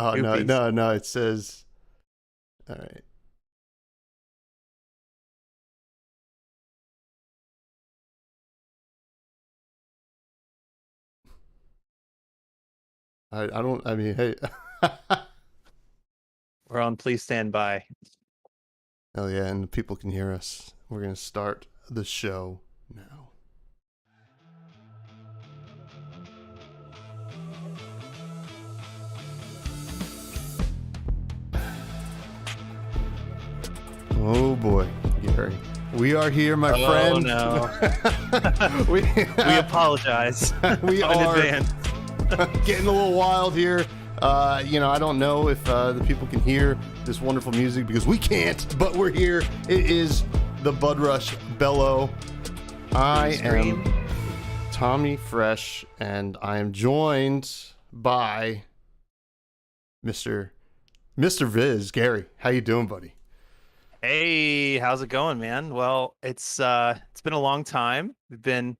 Oh, no, Groupies. no, no. It says, all right. I don't, I mean, hey. We're on Please Stand By. Hell yeah, and the people can hear us. We're going to start the show now. Oh boy, Gary. We are here, my friend. Oh no. we apologize. we in are advance. getting a little wild here. I don't know if the people can hear this wonderful music because we can't, but we're here. It is the Budrush Bellow. I am Tommy Fresh, and I am joined by Mr. Viz. Gary, how you doing, buddy? Hey, how's it going, man? Well, it's been a long time. We've been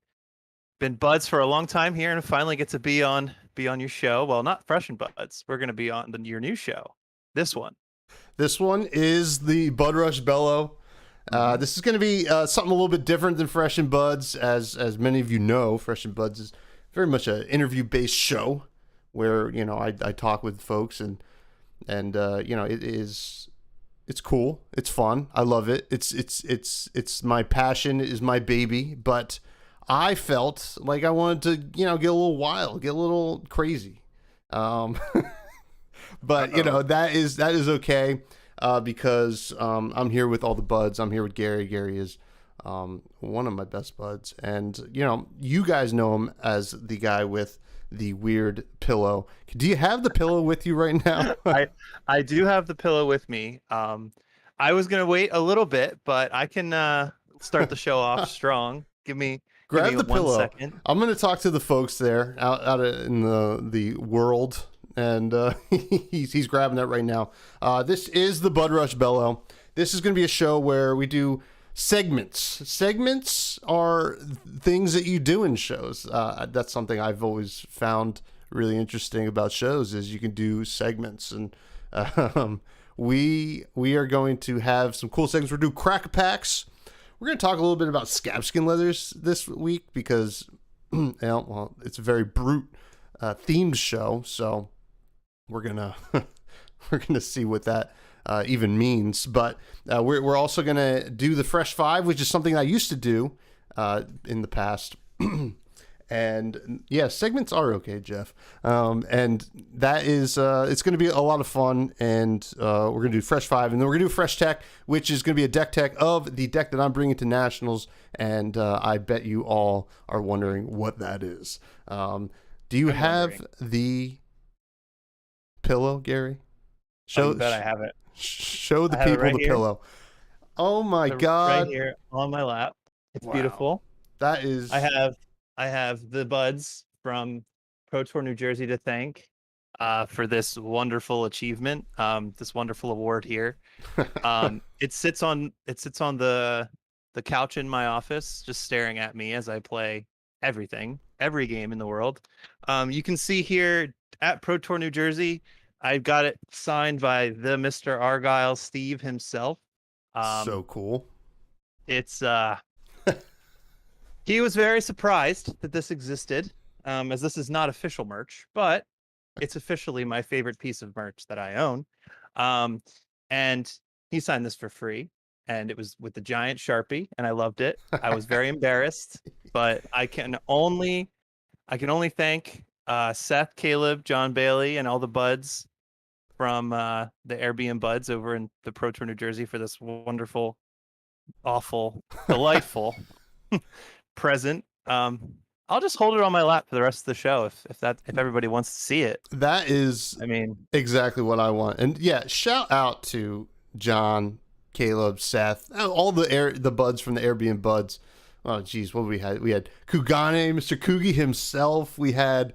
buds for a long time here, and finally get to be on your show. Well, not Fresh and Buds. We're gonna be on your new show. This one. This one is the Budrush Bellow. This is going to be something a little bit different than Fresh and Buds, as many of you know. Fresh and Buds is very much an interview-based show where I talk with folks and it's cool, it's fun, I love it. It's my passion, it is my baby. But I felt like I wanted to get a little wild, get a little crazy. But that is okay. Because I'm here with all the buds. I'm here with Gary. Gary is one of my best buds. And, you guys know him as the guy with the weird pillow. Do you have the pillow with you right now? I do have the pillow with me. I was going to wait a little bit, but I can start the show off strong. Grab give me the 1 pillow. second. I'm going to talk to the folks there out in the world. And he's grabbing that right now. This is the Budrush Bellow. This is going to be a show where we do segments. Segments are things that you do in shows. That's something I've always found really interesting about shows is you can do segments. And we are going to have some cool segments. We're going to do crack packs. We're going to talk a little bit about Scabskin Leathers this week because it's a very brute themed show. So we're gonna see what that even means, but we're also gonna do the Fresh Five, which is something I used to do in the past. And yeah, segments are okay, Jeff. And that is it's gonna be a lot of fun. And we're gonna do Fresh Five, and then we're gonna do Fresh Tech, which is gonna be a deck tech of the deck that I'm bringing to Nationals. And I bet you all are wondering what that is. Do you have the pillow, Gary? I bet I have it. Show the people the pillow. Oh my God! Right here on my lap. It's Wow. beautiful. That is. I have the buds from Pro Tour New Jersey to thank for this wonderful achievement, this wonderful award here. It sits on the couch in my office, just staring at me as I play every game in the world. You can see here at Pro Tour New Jersey, I've got it signed by the Mr. Argyle Steve himself. So cool. It's he was very surprised that this existed, as this is not official merch, but it's officially my favorite piece of merch that I own. And he signed this for free, and it was with the giant Sharpie, and I loved it. I was very embarrassed, but I can only thank Seth, Caleb, John Bailey, and all the buds from the Airbnb buds over in the Pro Tour New Jersey for this wonderful, awful, delightful present. I'll just hold it on my lap for the rest of the show if everybody wants to see it. That is, exactly what I want. And yeah, shout out to John, Caleb, Seth, all the buds from the Airbnb buds. Oh geez, what we had? We had Kugane, Mr. Kugi himself. We had,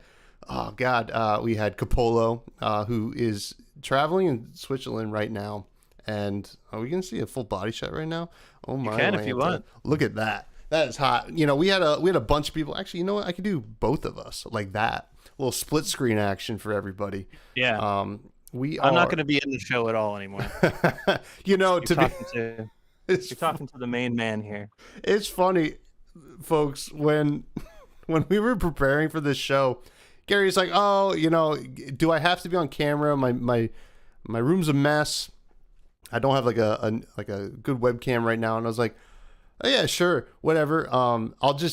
we had Capolo, who is traveling in Switzerland right now. And are we gonna see a full body shot right now? Oh my! You can if you want. Look at that. That is hot. We had a bunch of people. Actually, you know what? I could do both of us like that. A little split screen action for everybody. Yeah. We I'm not are. going to be in the show at all anymore. You know, You're it's talking to the main man here. it's funny, folks, when we were preparing for this show, Gary's like, "Oh, you know, do I have to be on camera? My room's a mess. I don't have like a good webcam right now." And I was like, "Oh yeah, sure, whatever.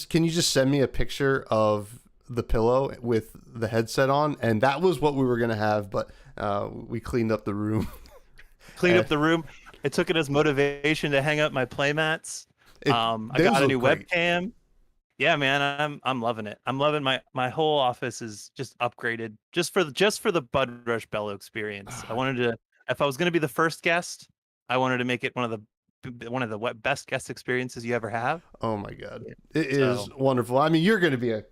Can you just send me a picture of the pillow with the headset on?" And that was what we were gonna have, but we cleaned up the room. Cleaned up the room. I took it as motivation to hang up my playmats. I Those got a look new great. webcam. Yeah, man, I'm loving it. I'm loving my whole office is just upgraded just for the Budrush Bellow experience. I wanted to, if I was going to be the first guest, I wanted to make it one of the best guest experiences you ever have. Oh my god, it is wonderful. I mean, you're going to be a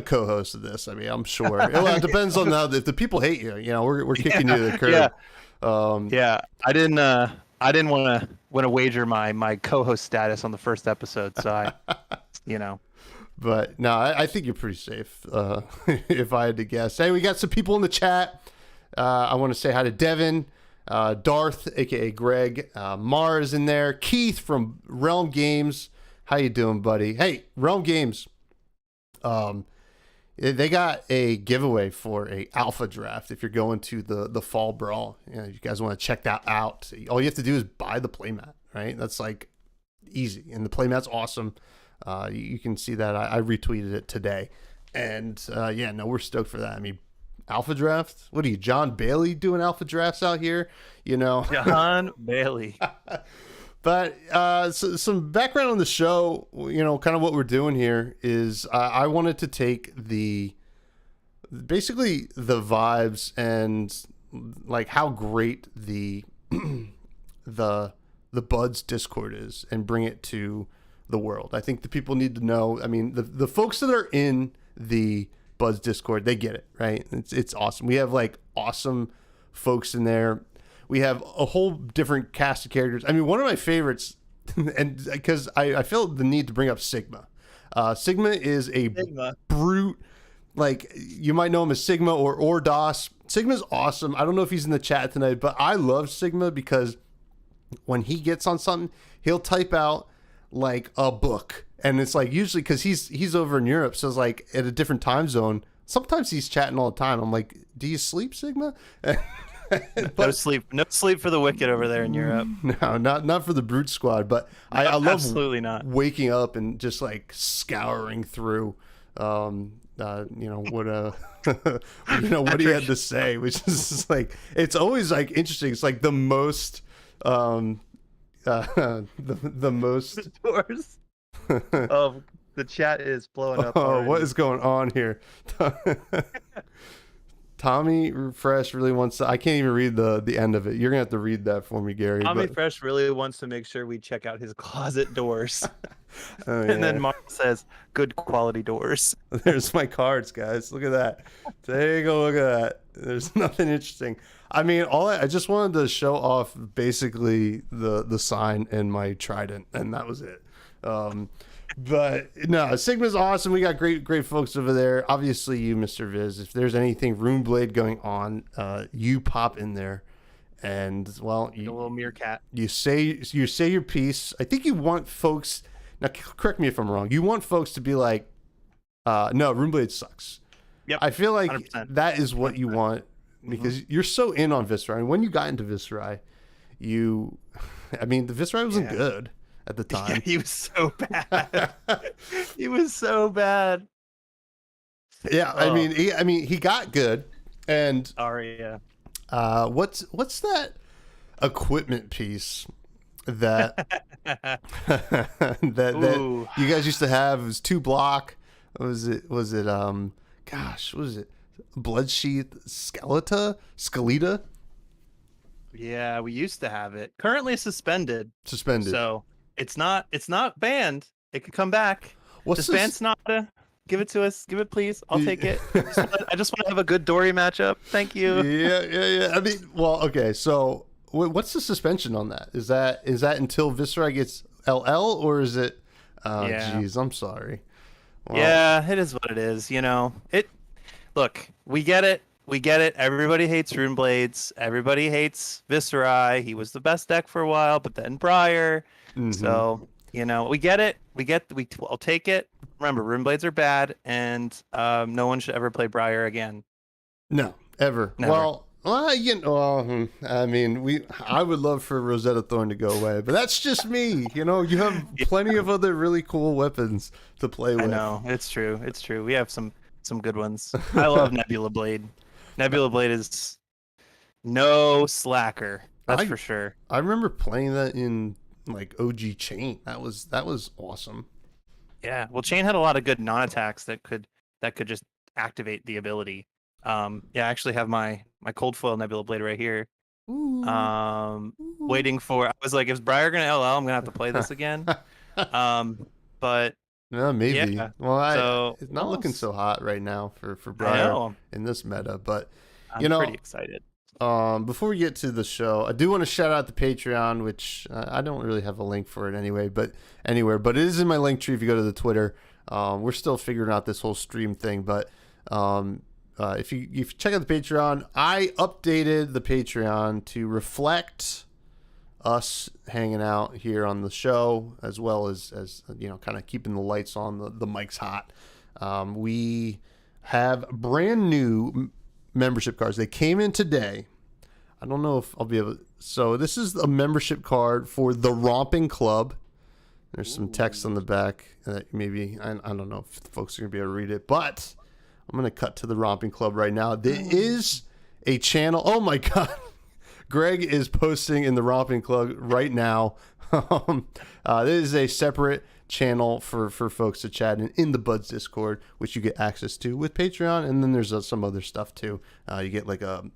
co-host of this. I mean, I'm sure. Well, it depends on if the people hate you. You know, we're kicking you to the curb. Yeah, I didn't want to wager my co-host status on the first episode, so I, you know. But no, I think you're pretty safe. If I had to guess. Hey, we got some people in the chat. I want to say hi to Devin, Darth, aka Greg, Mars in there, Keith from Realm Games. How you doing, buddy? Hey, Realm Games. They got a giveaway for a alpha draft if you're going to the fall brawl. You know, if you guys want to check that out, all you have to do is buy the playmat, right? That's like easy, and the playmat's awesome. You can see that I retweeted it today, and yeah, no, we're stoked for that. I mean, alpha draft. What are you, John Bailey, doing alpha drafts out here? You know, John Bailey. But so some background on the show, you know, kind of what we're doing here is I wanted to take basically the vibes and like how great the Buds Discord is and bring it to the world. I think the people need to know. I mean, the folks that are in the Buds Discord, they get it, right? It's awesome. We have like awesome folks in there. We have a whole different cast of characters. I mean, one of my favorites, and because I feel the need to bring up Sigma. Sigma is a brute. Like, you might know him as Sigma or DOS. Sigma's awesome. I don't know if he's in the chat tonight, but I love Sigma because when he gets on something, he'll type out like a book. And it's like, usually because he's over in Europe, so it's like at a different time zone. Sometimes he's chatting all the time. I'm like, do you sleep, Sigma? No sleep for the wicked over there in Europe. No, not for the brute squad, but I love absolutely not waking up and just like scouring through you know what what he had to say, which is just like, it's always like interesting. It's like the most the most doors. Oh, the chat is blowing up. Oh, what is going on here? Tommy Fresh really wants to. I can't even read the end of it. You're gonna have to read that for me, Gary. Tommy Fresh really wants to make sure we check out his closet doors. Oh, yeah. And then Mark says, "Good quality doors." There's my cards, guys. Look at that. There you go. Look at that. There's nothing interesting. I mean, I just wanted to show off basically the sign and my trident, and that was it. But no, Sigma's awesome. We got great folks over there. Obviously, you, Mr. Viz, if there's anything Runeblade going on, you pop in there, and well, a little meerkat. You say your piece. I think you want folks. Now, correct me if I'm wrong. You want folks to be like, no, Runeblade sucks. Yep. I feel like 100%. that is what you want, because you're so in on Viscerai. And when you got into Viscerai, I mean, the Viscerai wasn't good at the time. Yeah, he was so bad. He was so bad. Yeah, I mean, he got good, and Aria. What's that equipment piece that that you guys used to have? It was 2 block. Was it gosh, what was it? Bloodsheath Skeleta? Yeah, we used to have it. Currently suspended. So it's not banned. It could come back. Disband Sonata. Give it to us. Give it, please. I'll take it. I just want to have a good Dory matchup. Thank you. Yeah. I mean, well, okay. So what's the suspension on that? Is that until Viscerai gets LL, or is it? Geez, I'm sorry. Well, yeah, it is what it is. You know, Look, we get it. We get it. Everybody hates Rune Blades. Everybody hates Viscerai. He was the best deck for a while, but then Briar. Mhm. So, we get it. I'll take it. Remember, Rune Blades are bad, and no one should ever play Briar again. No, ever. Never. Well, I mean, I would love for Rosetta Thorn to go away, but that's just me. You have plenty of other really cool weapons to play with. I know. It's true. It's true. We have some good ones. I love Nebula Blade. Nebula Blade is no slacker. That's for sure. I remember playing that in like OG Chain. That was awesome. Yeah. Well, Chain had a lot of good non-attacks that could just activate the ability. I actually have my cold foil Nebula Blade right here. Ooh. Waiting for. I was like, is Briar gonna LL? I'm gonna have to play this again. But no, maybe. Yeah. Well, it's not looking so hot right now for Briar in this meta, but I'm pretty excited. Before we get to the show, I do want to shout out the Patreon, which I don't really have a link for it but it is in my link tree if you go to the Twitter. We're still figuring out this whole stream thing, but if you check out the Patreon, I updated the Patreon to reflect us hanging out here on the show, as well as kind of keeping the lights on, the mics hot. We have brand new membership cards. They came in today. I don't know if I'll be able to. So this is a membership card for the Romping Club. There's some text on the back that maybe I don't know if folks are gonna be able to read it, but I'm gonna cut to the Romping Club right now. There is a channel. Oh my god. Greg is posting in the Romping Club right now. This is a separate channel for folks to chat in the Buds Discord, which you get access to with Patreon, and then there's some other stuff too. You get like a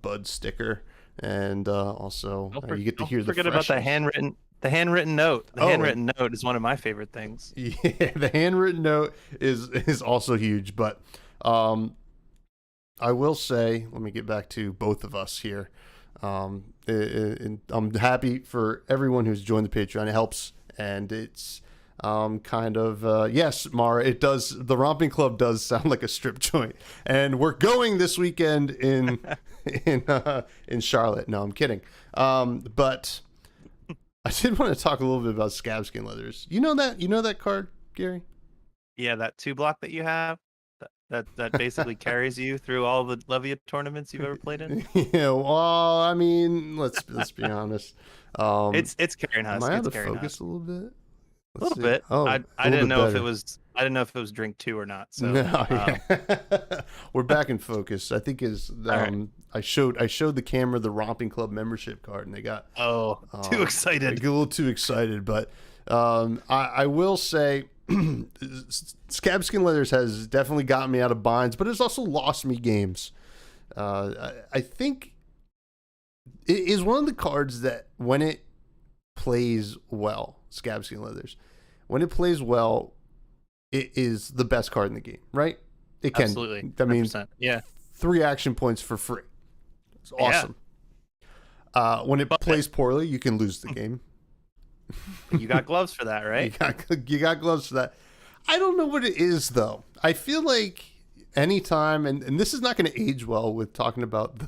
Bud sticker, and also you get to hear the. Don't forget about the handwritten note. The handwritten note is one of my favorite things. Yeah, the handwritten note is also huge, but I will say, let me get back to both of us here. I'm happy for everyone who's joined the Patreon. It helps, and it's kind of yes, Mara, it does. The Romping Club does sound like a strip joint, and we're going this weekend in Charlotte. No, I'm kidding. But I did want to talk a little bit about Scabskin Leathers. You know that card, Gary? Yeah, that 2-block that you have. That basically carries you through all the Levia tournaments you've ever played in. Yeah, well, I mean, let's be honest. It's carrying us. Am I out of focus a little bit? A little bit. Oh, I didn't know if it was. I didn't know if it was drink 2 or not. So no, yeah. We're back in focus. I think right. I showed the camera the Romping Club membership card, and they got too excited. They get a little too excited, but I will say. Scabskin Leathers has definitely gotten me out of binds, but it's also lost me games. I think it is one of the cards that when it plays well, Scabskin Leathers, when it plays well, it is the best card in the game, right? It can. Absolutely. I mean, 100%. 3 action points for free. It's awesome. Yeah. When it plays poorly, you can lose the game. You got gloves for that, right? You got gloves for that. I don't know what it is, though. I feel like anytime, and this is not going to age well with talking about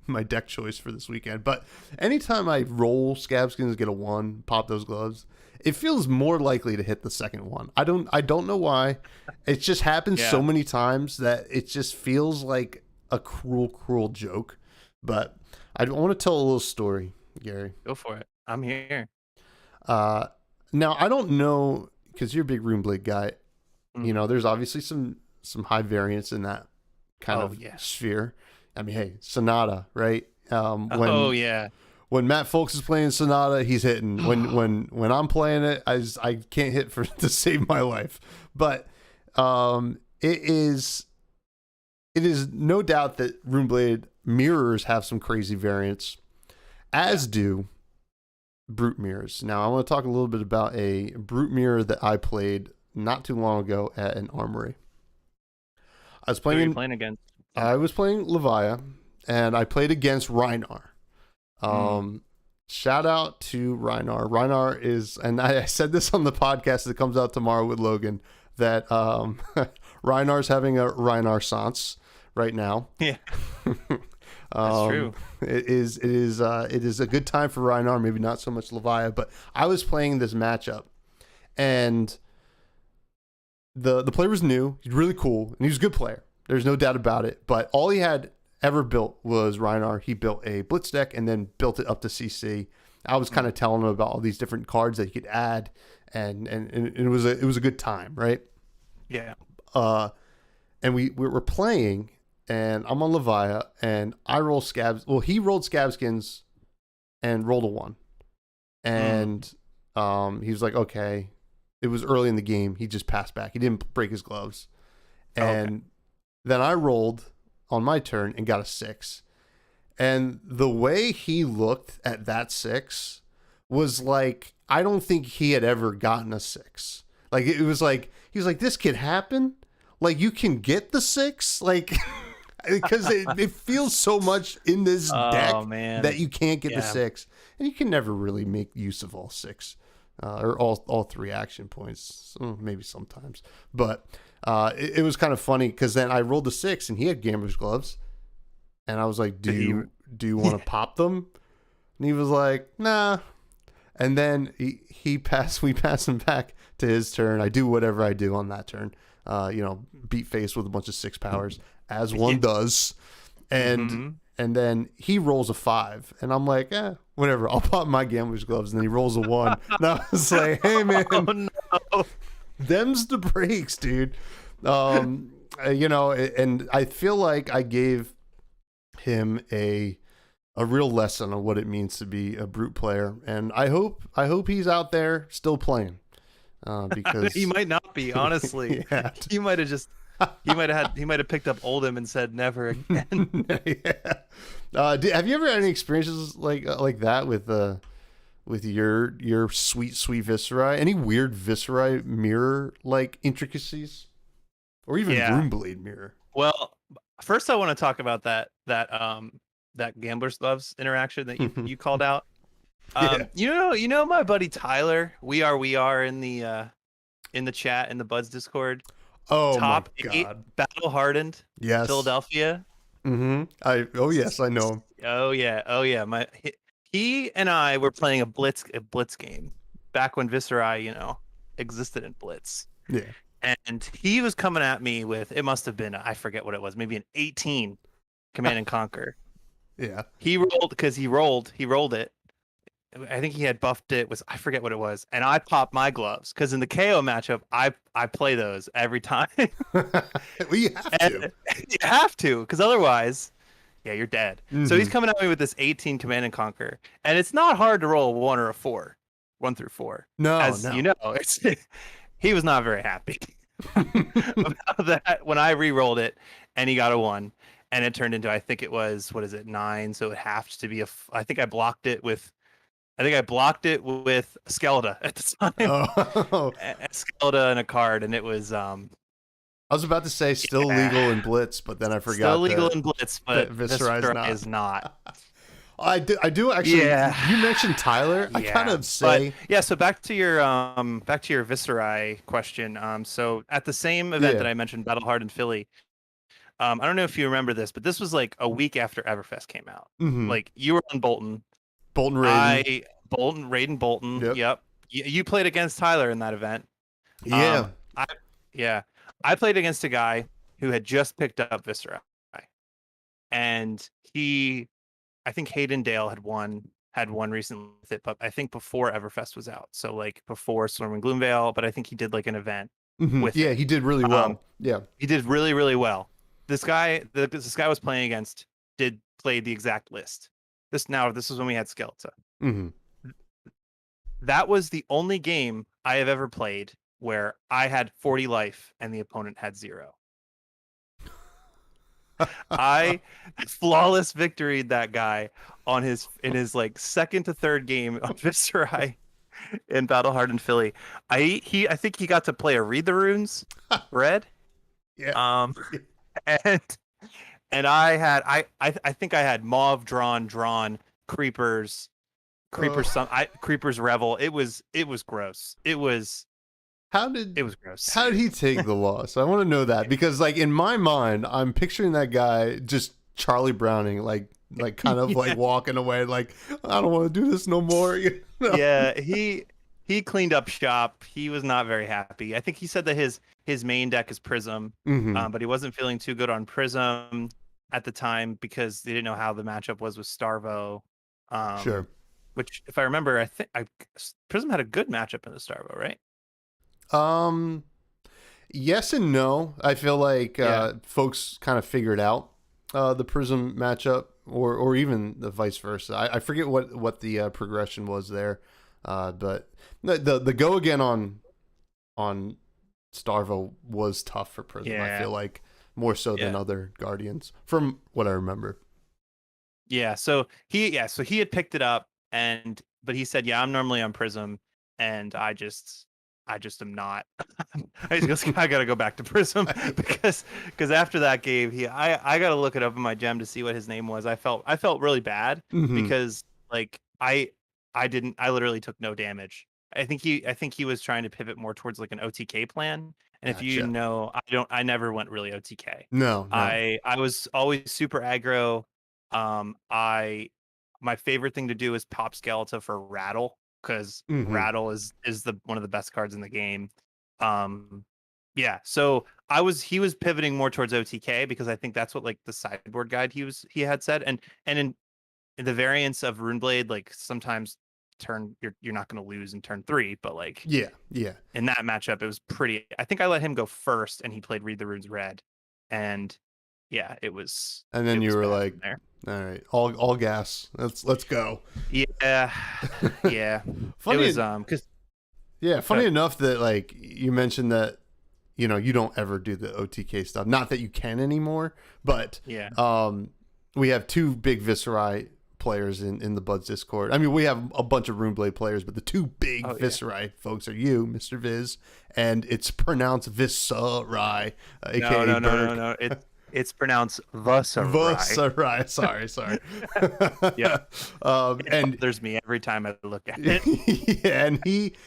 my deck choice for this weekend, but anytime I roll Scabskins, get a 1, pop those gloves, it feels more likely to hit the second one. I don't know why. It just happens so many times that it just feels like a cruel joke. But I want to tell a little story, Gary. Go for it. I'm here. Now I don't know, because you're a big Rune Blade guy. Mm-hmm. There's obviously some high variance in that kind of sphere. I mean, hey, Sonata, right? When Matt Folks is playing Sonata, he's hitting. When I'm playing it, I can't hit to save my life. But it is no doubt that Rune Blade mirrors have some crazy variants, as do Brute mirrors. Now I want to talk a little bit about a Brute mirror that I played not too long ago at an armory. I was playing against. I was playing Levia, and I played against Rhinar. Shout out to Rhinar. Rhinar is, and I said this on the podcast that comes out tomorrow with Logan, that Rhinar's having a Rhinar-sance. right now. Yeah, that's true. It is a good time for Rhinar, maybe not so much Leviah, but I was playing this matchup, and the player was new. He's really cool, and he was a good player. There's no doubt about it. But all he had ever built was Rhinar. He built a Blitz deck and then built it up to CC. I was kind of telling him about all these different cards that he could add, and it was a good time, right? Yeah. And we were playing, and I'm on Leviah, and I roll Scabs. Well, he rolled Scabskins and rolled a 1. And he was like, okay. It was early in the game. He just passed back. He didn't break his gloves. And then I rolled on my turn and got a 6. And the way he looked at that 6 was like, I don't think he had ever gotten a 6. Like, it was like, he was like, this could happen? Like, you can get the 6? Like, because it feels so much in this deck that you can't get the 6. And you can never really make use of all 6. Or all 3 action points, maybe sometimes. But it was kind of funny because then I rolled a 6 and he had Gambler's Gloves. And I was like, do you want to pop them? And he was like, nah. And then we pass him back to his turn. I do whatever I do on that turn. Beat face with a bunch of 6 powers, as one does. And then he rolls a 5. And I'm like, whatever. I'll pop my Gambler's Gloves. And then he rolls a 1. And I was like, hey, man. Oh, no. Them's the breaks, dude. And I feel like I gave him a real lesson on what it means to be a brute player. And I hope he's out there still playing. Because he might not be, honestly. He might have picked up Oldhim and said never again. Have you ever had any experiences like that with your sweet Viscerai? Any weird Viscerai mirror like intricacies, or even Broomblade mirror? Well, first I want to talk about that Gambler's Gloves interaction that you called out. You know my buddy Tyler. We are in the chat in the Buds Discord. Oh, top my 8 God. battle hardened. Yes. Philadelphia. Yes, I know him. Oh yeah. He and I were playing a blitz game back when Viscerai, existed in Blitz. Yeah. And he was coming at me with, it must have been, I forget what it was, maybe an 18 Command and Conquer. Yeah. He rolled it. I think he had buffed it. I forget what it was. And I popped my gloves because in the KO matchup, I play those every time. Well, you have to. You have to, because otherwise, you're dead. So he's coming at me with this 18 Command and Conquer, and it's not hard to roll a 1 or a 4, 1 through 4. No, you know, he was not very happy about that when I re-rolled it, and he got a 1, and it turned into, I think it was 9, so it had to be I think I blocked it with Skelda at the time. Oh. A Skelda and a card, and it was I was about to say still legal in Blitz, but then I forgot. Still legal in Blitz, but Viscerai is not. I do actually. Yeah. You mentioned Tyler. I kind of say. But, so back to your Viscerai question. So at the same event that I mentioned, Battle Hard in Philly. I don't know if you remember this, but this was like a week after Everfest came out. Like you were on Bolton. Raiden. Bolton. Yep. You played against Tyler in that event. Yeah. I played against a guy who had just picked up Viscerai. And I think Hayden Dale had won recently with it, but I think before Everfest was out. So like before Storm and Gloomvale, but I think he did like an event with it. He did really well. He did really, really well. This guy was playing against played the exact list. This is when we had Skeletor. That was the only game I have ever played where I had 40 life and the opponent had 0. I flawless victoried that guy in his like second to third game of Viscerai in Battle Hard in Philly. I think he got to play a Read the Runes red. Yeah. And I think I had Mauve drawn Creepers Creepers Revel. It was gross. It was It was gross. How did he take the loss? I want to know that, because like in my mind, I'm picturing that guy just Charlie Browning, like kind of like walking away, like I don't want to do this no more. You know? Yeah, he cleaned up shop. He was not very happy. I think he said that his main deck is Prism, but he wasn't feeling too good on Prism at the time because they didn't know how the matchup was with Starvo. Sure. Which, if I remember, I think Prism had a good matchup in the Starvo, right? Yes and no. I feel like folks kind of figured out the Prism matchup, or even the vice versa. I forget what the progression was there, but the go again on Starvo was tough for Prism. I feel like more so than other Guardians, from what I remember. Yeah. So he had picked it up, but he said, "Yeah, I'm normally on Prism, and I just am not." I just goes, "I gotta go back to Prism," because after that game, I gotta look it up in my gem to see what his name was. I felt really bad because like I literally took no damage. I think he was trying to pivot more towards like an OTK plan. And Gotcha. if you know, I never went really OTK. No. I was always super aggro. My favorite thing to do is pop Skeleton for Rattle, because Rattle is one of the best cards in the game. So he was pivoting more towards OTK because I think that's what like the sideboard guide he had said, and in the variants of Runeblade, like sometimes you're not going to lose in turn 3, but like yeah in that matchup it was pretty. I think I let him go first and he played Read the Runes Red, and it was. And then you were like, all right, all gas. Let's go. Yeah. Funny, it was funny enough that like you mentioned that, you know, you don't ever do the OTK stuff. Not that you can anymore, but we have 2 big Viserai players in the Buds Discord. I mean, we have a bunch of Runeblade players, but the 2 big Viserai folks are you, Mr. Viz, and it's pronounced Viserai, aka no. It's pronounced Viserai. Viserai. Sorry. And bothers me every time I look at it. Yeah, and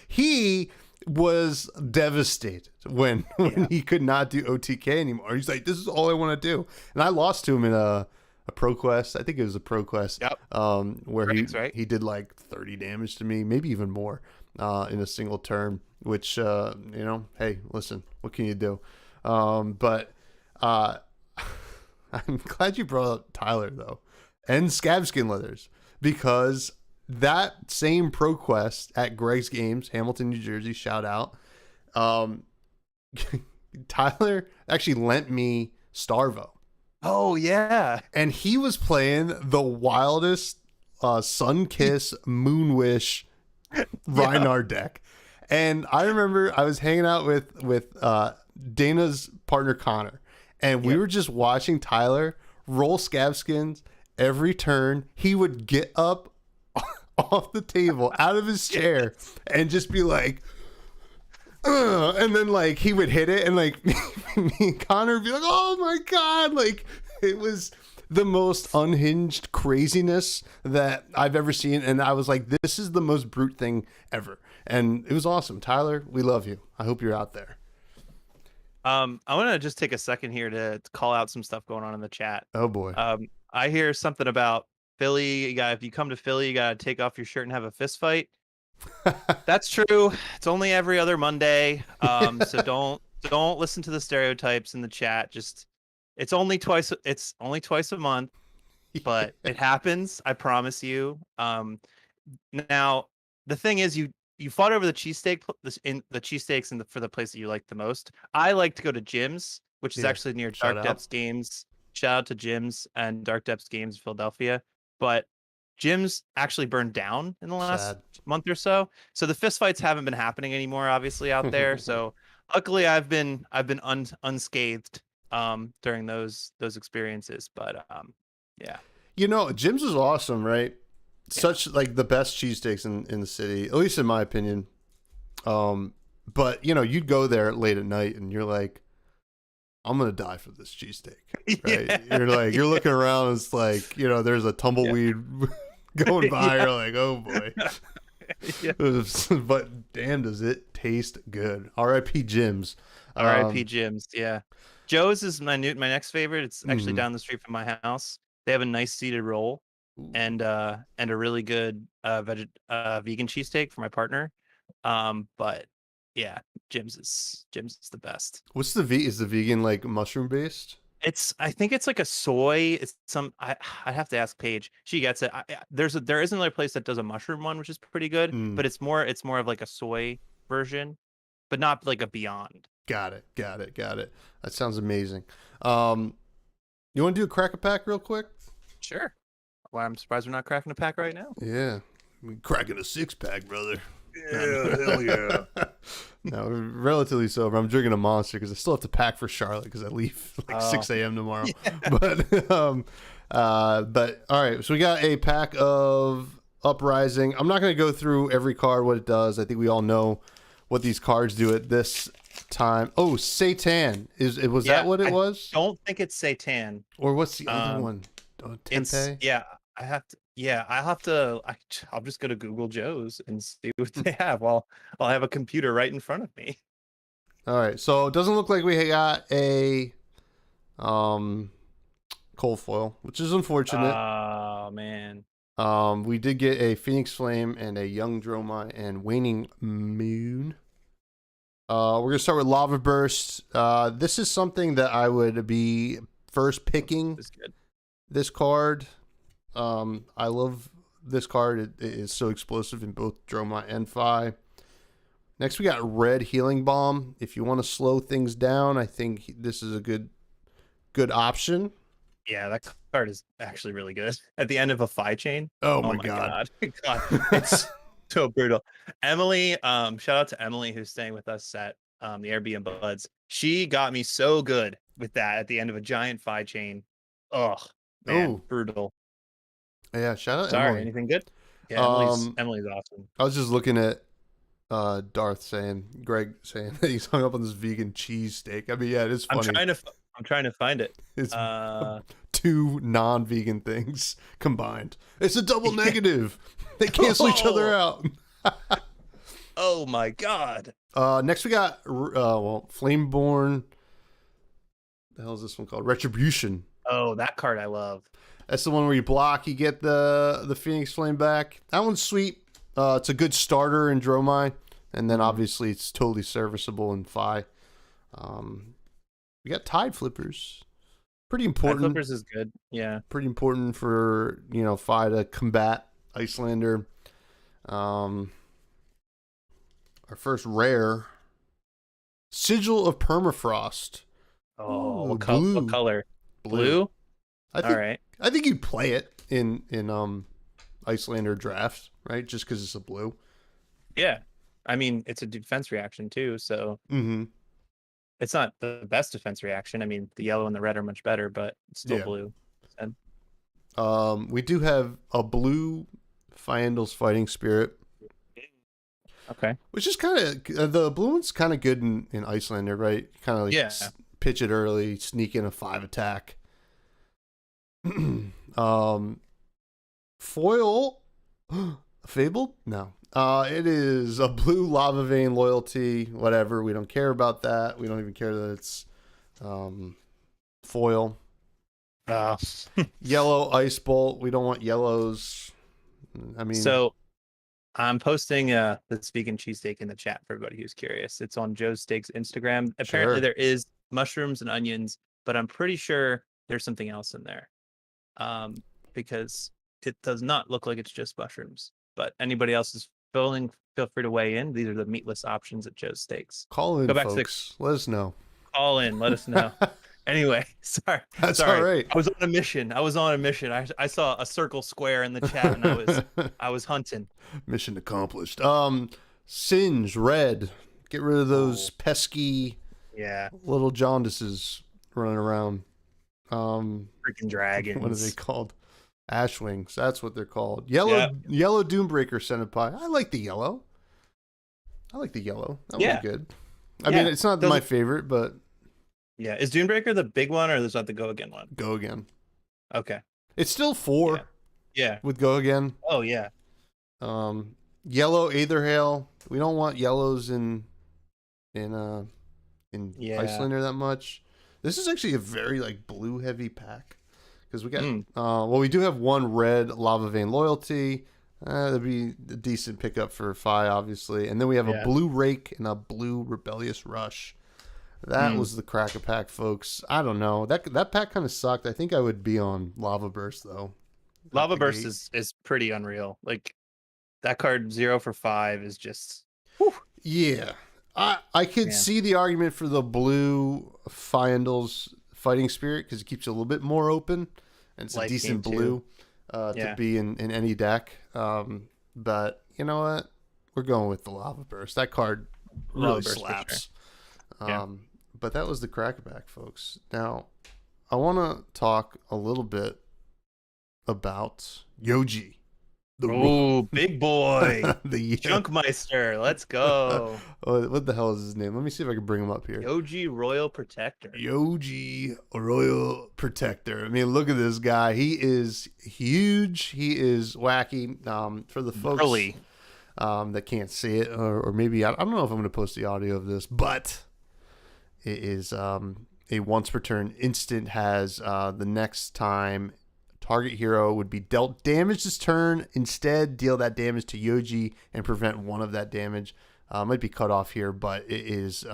he was devastated when he could not do OTK anymore. He's like, this is all I want to do. And I lost to him in a Pro Quest. I think it was a Pro Quest. Where he did like 30 damage to me, maybe even more, in a single turn, which, hey, listen, what can you do? But I'm glad you brought up Tyler, though, and Scabskin Leathers, because that same Pro Quest at Greg's Games, Hamilton, New Jersey, shout out, Tyler actually lent me Starvo. Oh, yeah. And he was playing the wildest Sunkiss, Moonwish, Reinhardt deck. And I remember I was hanging out with Dana's partner, Connor, and we were just watching Tyler roll Scabskins every turn. He would get up off the table, out of his chair, and just be like, and then like he would hit it, and like me and Connor would be like, oh my God, like it was the most unhinged craziness that I've ever seen. And I was like, this is the most brute thing ever. And it was awesome. Tyler, we love you. I hope you're out there. I want to just take a second here to call out some stuff going on in the chat. Oh boy. I hear something about Philly. If you come to Philly, you got to take off your shirt and have a fist fight. That's true. It's only every other Monday. So don't listen to the stereotypes in the chat. Just it's only twice a month, but it happens. I promise you. Now the thing is, you fought over the cheesesteaks for the place that you like the most. I like to go to Jim's, which is actually near Dark Depths Games. Shout out to Jim's and Dark Depths Games, Philadelphia. But Jim's actually burned down in the last month or so. So the fist fights haven't been happening anymore, obviously, out there. So luckily I've been unscathed during those experiences. But yeah. You know, Jim's is awesome, right? Such like the best cheesesteaks in the city, at least in my opinion. But you know, you'd go there late at night and you're like, I'm gonna die for this cheesesteak. Right? You're looking around, and it's like, you know, there's a tumbleweed going by. You're like, oh boy. But damn, does it taste good. R.I.P. Gyms. R.I.P. Gyms. Yeah, Joe's is my next favorite. It's actually Mhm. down the street from my house. They have a nice seated roll and a really good vegan cheesesteak for my partner. But yeah, Gyms is the best. What's is the vegan like mushroom based? I think it's like a soy. It's I have to ask Paige. She gets it. There is another place that does a mushroom one, which is pretty good, Mm, but it's more of like a soy version, but not like a Beyond. got it. That sounds amazing. You want to do a crack a pack real quick? Sure. Well, I'm surprised we're not cracking a pack right now. Yeah, we cracking a 6-pack, brother. Yeah, hell yeah. No, relatively sober. I'm drinking a Monster because I still have to pack for Charlotte because I leave like 6 a.m. tomorrow. Yeah. But all right. So we got a pack of Uprising. I'm not going to go through every card what it does. I think we all know what these cards do at this time. Oh, Satan was that what it was? Don't think it's Satan. Or what's the other one? Oh, Tempeh? I'll just go to Google Joe's and see what they have while I have a computer right in front of me. All right, so it doesn't look like we got a cold foil, which is unfortunate. Oh man. We did get a Phoenix Flame and a Young Dromai and Waning Moon. We're gonna start with Lava Burst. This is something that I would be first picking. That's good. This card. I love this card. It is so explosive in both Dromai and Phi. Next, we got Red Healing Bomb. If you want to slow things down, I think this is a good option. Yeah, that card is actually really good. At the end of a Phi chain. Oh my god. God, it's so brutal. Emily, shout out to Emily who's staying with us at the Airbnb Buds. She got me so good with that at the end of a giant Phi chain. Ugh, man, brutal. Yeah, shout out Sorry, Emily. anything good? Yeah, Emily's awesome. I was just looking at Greg saying that he's hung up on this vegan cheese steak. I mean, yeah, it is funny. I'm trying to find it. It's two non-vegan things combined. It's a double negative. They cancel each other out. Oh my god. Next we got Flameborn. The hell is this one called? Retribution. Oh, that card I love. That's the one where you block, you get the Phoenix Flame back. That one's sweet. It's a good starter in Dromai, and then obviously it's totally serviceable in Phi. We got Tide Flippers. Pretty important. Tide Flippers is good. Yeah. Pretty important for Phi to combat Icelander. Our first rare, Sigil of Permafrost. Oh, ooh, what color? Blue. I think you'd play it in Icelander drafts, right? Just because it's a blue. Yeah, I mean it's a defense reaction too, so it's not the best defense reaction. I mean the yellow and the red are much better, but it's still blue. We do have a blue Fyendal's Fighting Spirit. Okay. Which is kind of the blue one's kind of good in Icelander, right? Kind of like pitch it early, sneak in a 5 attack. Foil Fabled? No. It is a blue Lava Vein Loyalty, whatever. We don't care about that. We don't even care that it's foil. Yellow Ice Bolt. We don't want yellows. I mean, so I'm posting this vegan cheesesteak in the chat for everybody who's curious. It's on Joe's Steaks Instagram. Apparently there is mushrooms and onions, but I'm pretty sure there's something else in there. Because it does not look like it's just mushrooms. But anybody else is feel free to weigh in. These are the meatless options at Joe's Steaks. Call in, folks. Let us know. Call in. Let us know. Anyway, sorry. That's all right. I was on a mission. I saw a circle square in the chat, and I was hunting. Mission accomplished. Singe Red. Get rid of those pesky little jaundices running around. Freaking dragons. What are they called? Ashwings. That's what they're called. Yellow Doombreaker Centipede. I like the yellow. That would be good. I mean, it's not my favorite, but yeah. Is Doombreaker the big one, or is that the Go Again one? Go Again. Okay. It's still 4. Yeah. With Go Again. Oh yeah. Yellow Aetherhail. We don't want yellows in in Yeah. Icelander that much. This is actually a very like blue heavy pack because we got well, we do have one red Lava Vein Loyalty. That'd be a decent pickup for Fi, obviously, and then we have a blue Rake and a blue Rebellious Rush. That was the Cracker pack, folks. I don't know, that pack kind of sucked. I think I would be on Lava Burst though. Lava Burst is pretty unreal. Like that card 0 for 5 is just. Whew. Yeah. I could see the argument for the blue Fyendal's Fighting Spirit because it keeps it a little bit more open and it's a decent blue to be in any deck. But you know what? We're going with the Lava Burst. That card really slaps. Sure. But that was the Crackerback, folks. Now, I want to talk a little bit about Yoji. Oh, big boy. The Junkmeister. Let's go. What the hell is his name? Let me see if I can bring him up here. Yoji Royal Protector. Yoji Royal Protector. I mean, look at this guy. He is huge. He is wacky. For the folks that can't see it, or maybe I don't know if I'm going to post the audio of this, but it is a once per turn instant. Has the next time target hero would be dealt damage this turn, instead deal that damage to Yoji and prevent one of that damage. Might be cut off here, but it is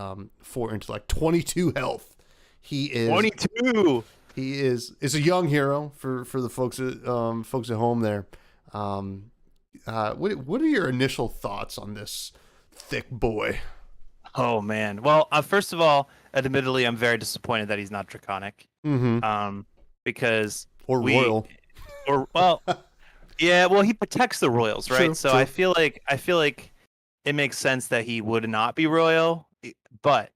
4 intellect, 22 health. He is 22. He is a young hero for the folks at home there. What are your initial thoughts on this thick boy? Oh man. Well, first of all, admittedly, I'm very disappointed that he's not draconic. Because royal. Yeah, well, he protects the royals, right? True, so true. I feel like it makes sense that he would not be royal, but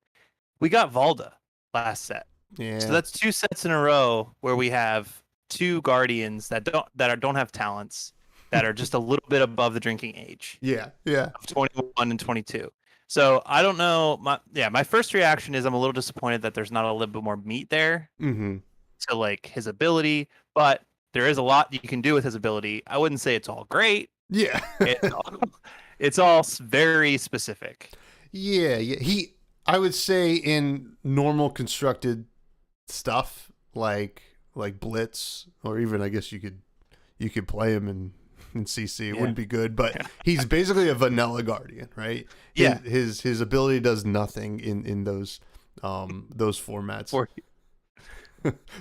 we got Valda last set. Yeah. So that's 2 sets in a row where we have 2 guardians that don't have talents, that are just a little bit above the drinking age. Yeah. Of 21 and 22. So I don't know. My first reaction is I'm a little disappointed that there's not a little bit more meat there to like his ability, but there is a lot you can do with his ability. I wouldn't say it's all great. Yeah. It's all very specific. Yeah. I would say in normal constructed stuff like Blitz, or even I guess you could play him in CC. It wouldn't be good, but he's basically a vanilla guardian, right? His ability does nothing in those formats.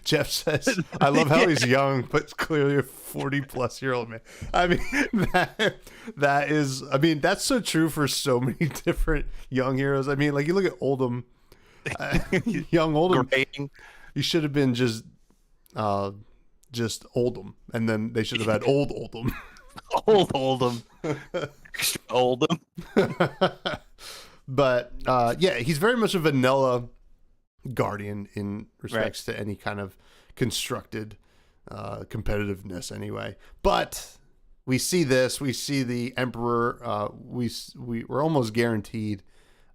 Jeff says, I love how he's young, but clearly a 40-plus-year-old man. I mean, that's so true for so many different young heroes. I mean, like, you look at Oldham, young Oldham, he should have been just Oldham, and then they should have had old Oldham. Old Oldham. Oldham. But, he's very much a vanilla guardian in respects to any kind of constructed competitiveness anyway. But we see the Emperor, we're almost guaranteed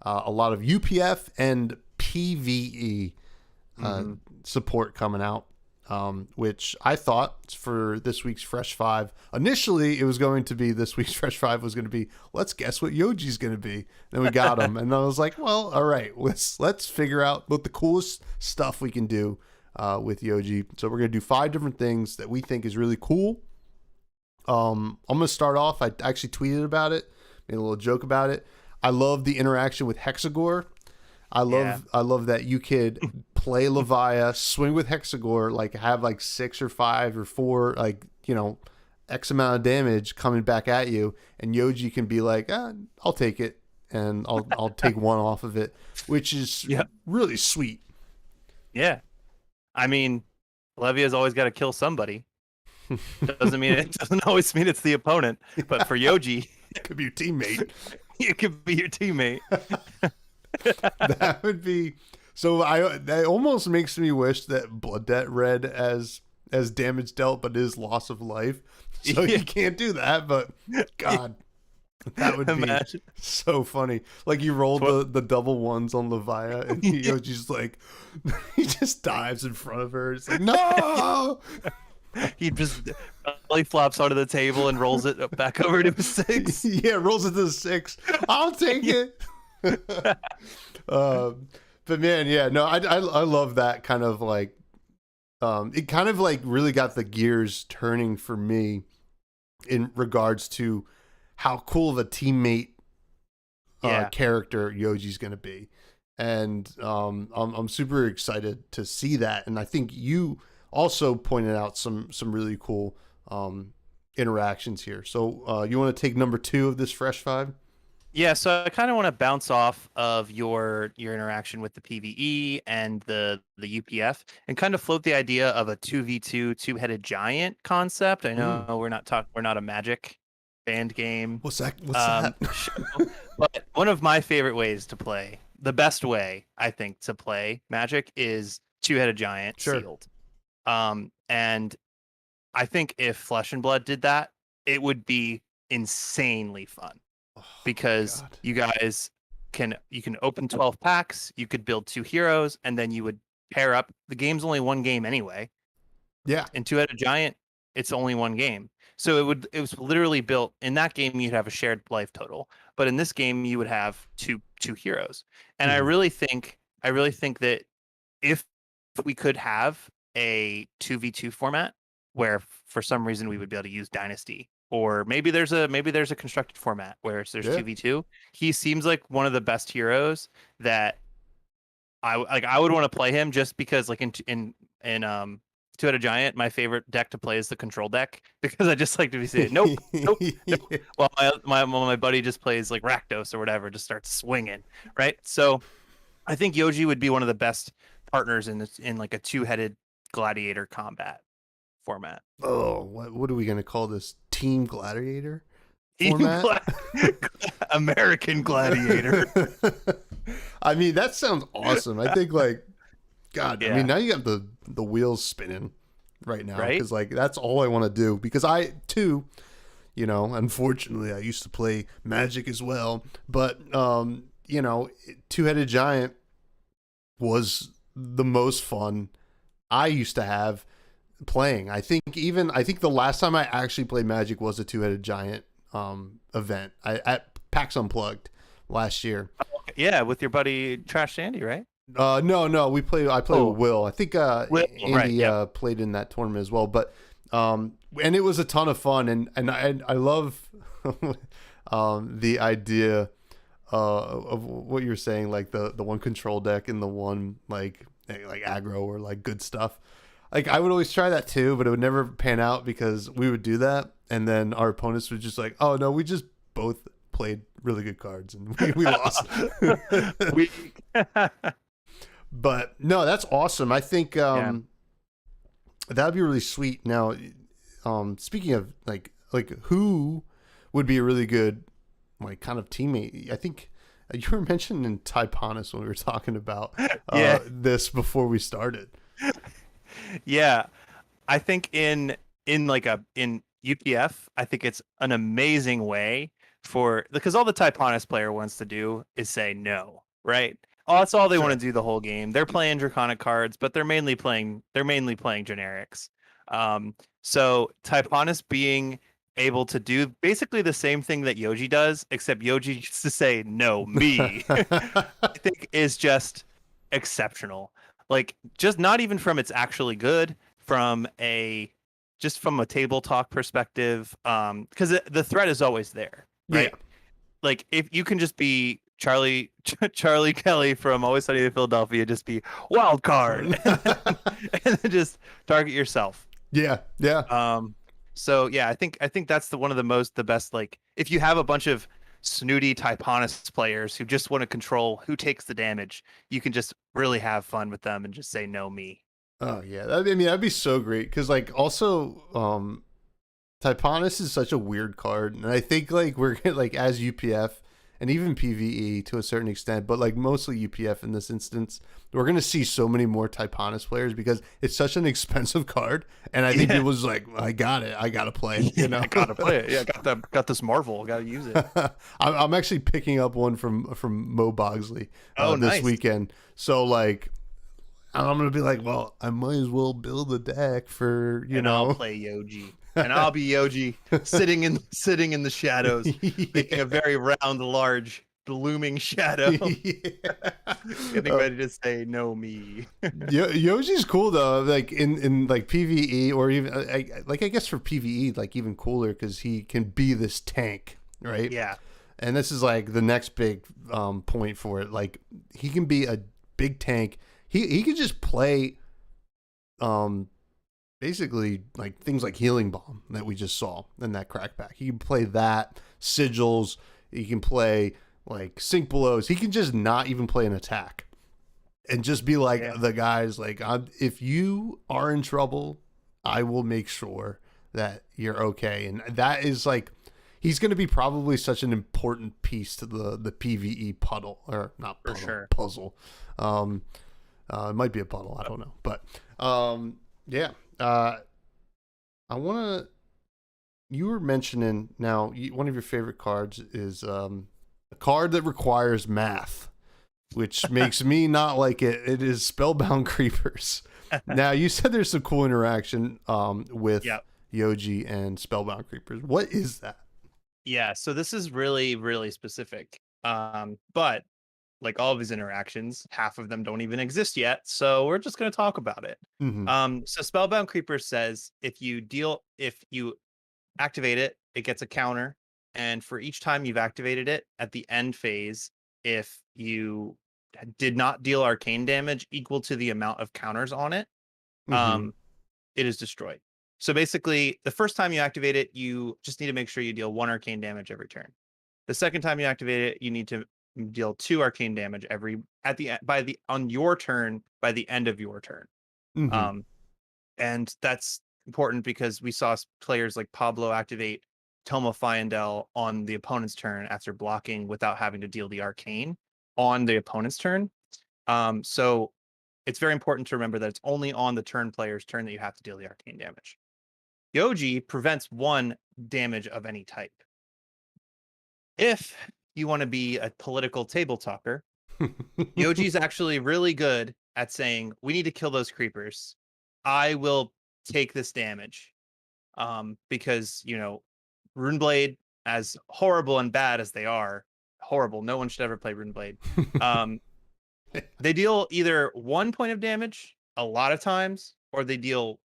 a lot of UPF and PvE support coming out, which I thought for this week's Fresh 5, initially it was going to be, this week's Fresh 5 was going to be, let's guess what Yoji's going to be. Then we got him, and I was like, well, all right, let's figure out what the coolest stuff we can do with Yoji. So we're going to do 5 different things that we think is really cool. I'm going to start off, I actually tweeted about it, made a little joke about it. I love the interaction with Hexagore. I love that you could play Levia, swing with Hexagore, like have like 6 or 5 or 4, like, X amount of damage coming back at you, and Yoji can be like, I'll take it, and I'll take 1 off of it, which is really sweet. Yeah. I mean, Levia's always got to kill somebody. It doesn't always mean it's the opponent, but for Yoji, it could be your teammate. It could be your teammate. That would be so. That almost makes me wish that Blood Debt read as damage dealt, but is loss of life. So you can't do that. But God, that would be so funny. Like you roll the double ones on Levia, and Yoji's like, he just dives in front of her. It's like, no. He just belly flops onto the table and rolls it back over to a 6. Yeah, rolls it to the 6. I'll take it. But man, yeah, no, I love that kind of like, it kind of like really got the gears turning for me in regards to how cool of a teammate Yeah. character Yoji's going to be. And I'm super excited to see that. And I think you also pointed out some really cool interactions here. So you want to take number 2 of this Fresh 5? Yeah, so I kind of want to bounce off of your interaction with the PvE and the UPF and kind of float the idea of a 2v2 two-headed giant concept. I know we're not a Magic band game What's that? show, but one of my favorite ways to play, the best way I think to play Magic is two-headed giant Sure. sealed. And I think if Flesh and Blood did that, it would be insanely fun. Because you guys can open 12 packs, you could build 2 heroes, and then you would pair up. The game's only one game anyway. Yeah. In Two-Headed Giant, it's only one game. So it was literally built in that game. You'd have a shared life total, but in this game you would have two heroes. And I really think that if we could have a 2v2 format where for some reason we would be able to use Dynasty, or maybe there's a constructed format where there's 2v2. He seems like one of the best heroes that I would want to play him, just because like in Two-Headed Giant, my favorite deck to play is the control deck, because I just like to be saying nope. While my buddy just plays like Rakdos or whatever, just starts swinging, right? So I think Yoji would be one of the best partners in like a two-headed gladiator combat format. Oh, what are we gonna call this? Team Gladiator format? American Gladiator. I mean, that sounds awesome. I think like, God, Yeah. I mean, now you got the wheels spinning right now, Right? because like that's all I want to do. Because I too, you know, unfortunately, I used to play Magic as well, but you know, Two-Headed Giant was the most fun I used to have playing. I think the last time I actually played Magic was a Two-Headed Giant event at PAX Unplugged last year. Yeah, with your buddy Trash Sandy, right? No, I played with Will. I think Andy right, yeah. played in that tournament as well. But and it was a ton of fun, and I love the idea of what you're saying, like the one control deck and the one like aggro or like good stuff. Like I would always try that too, but it would never pan out because we would do that, and then our opponents would just like, oh no, we just both played really good cards and we lost. But no, that's awesome. I think that'd be really sweet. Now, speaking of like who would be a really good like kind of teammate, I think you were mentioning Typonis when we were talking about this before we started. Yeah, I think in UPF, I think it's an amazing way because all the Typonis player wants to do is say no, right? Oh, that's all they want to do the whole game. They're playing Draconic cards, but they're mainly playing generics. So Typonis being able to do basically the same thing that Yoji does, except Yoji gets to say no, me, I think is just exceptional. Like, just not even from it's actually good, from a table talk perspective, because the threat is always there, right? Yeah. Like, if you can just be Charlie Kelly from Always Sunny in Philadelphia, just be wild card and then just target yourself. Yeah. So yeah, I think that's the best, like, if you have a bunch of snooty Typonis players who just want to control who takes the damage, you can just really have fun with them and just say no, me. Oh yeah, that'd be so great, because like also Typonis is such a weird card, and I think like we're like, as UPF and even PvE to a certain extent, but like mostly UPF in this instance, we're gonna see so many more Typonis players because it's such an expensive card, and I think people just like, I gotta play it, you know. I gotta play it. Yeah, got this Marvel, gotta use it. I'm actually picking up one from Mo Bogsley this nice. weekend, so like I'm gonna be like, well, I might as well build a deck for I'll play Yoji. And I'll be Yoji sitting in the shadows, making a very round, large looming shadow, Yeah. getting ready to say no me. Yoji's cool though, like in like PvE, or even like I guess for PvE, like even cooler because he can be this tank, right? Yeah, And this is like the next big point for it. Like he can be a big tank. He can just play basically like things like Healing Bomb that we just saw in that crackback. He can play that, sigils, he can play like sink blows. He can just not even play an attack and just be like yeah, the guys like, if you are in trouble, I will make sure that you're okay. And that is like, he's going to be probably such an important piece to the PvE puddle, or not for puddle, sure. puzzle. It might be a puddle, I don't know, but yeah. I want to. You were mentioning now. One of your favorite cards is a card that requires math, which makes me not like it. It is Spellbound Creepers. Now you said there's some cool interaction with Yep. Yoji and Spellbound Creepers. What is that? Yeah, so this is really, really specific. But like all of his interactions, half of them don't even exist yet. So we're just going to talk about it. Mm-hmm. So Spellbound Creeper says if you activate it, it gets a counter. And for each time you've activated it at the end phase, if you did not deal arcane damage equal to the amount of counters on it, Mm-hmm. it is destroyed. So basically, the first time you activate it, you just need to make sure you deal 1 arcane damage every turn. The second time you activate it, you need to deal 2 arcane damage on your turn by the end of your turn. Mm-hmm. Um, and that's important because we saw players like Pablo activate Toma Fyendel on the opponent's turn after blocking without having to deal the arcane on the opponent's turn. So it's very important to remember that it's only on the player's turn that you have to deal the arcane damage. Yoji prevents 1 damage of any type. If you want to be a political table talker, Yoji's actually really good at saying, we need to kill those creepers. I will take this damage. Because, Runeblade, as horrible and bad as they are, horrible. No one should ever play Runeblade. They deal either 1 point of damage a lot of times, or they deal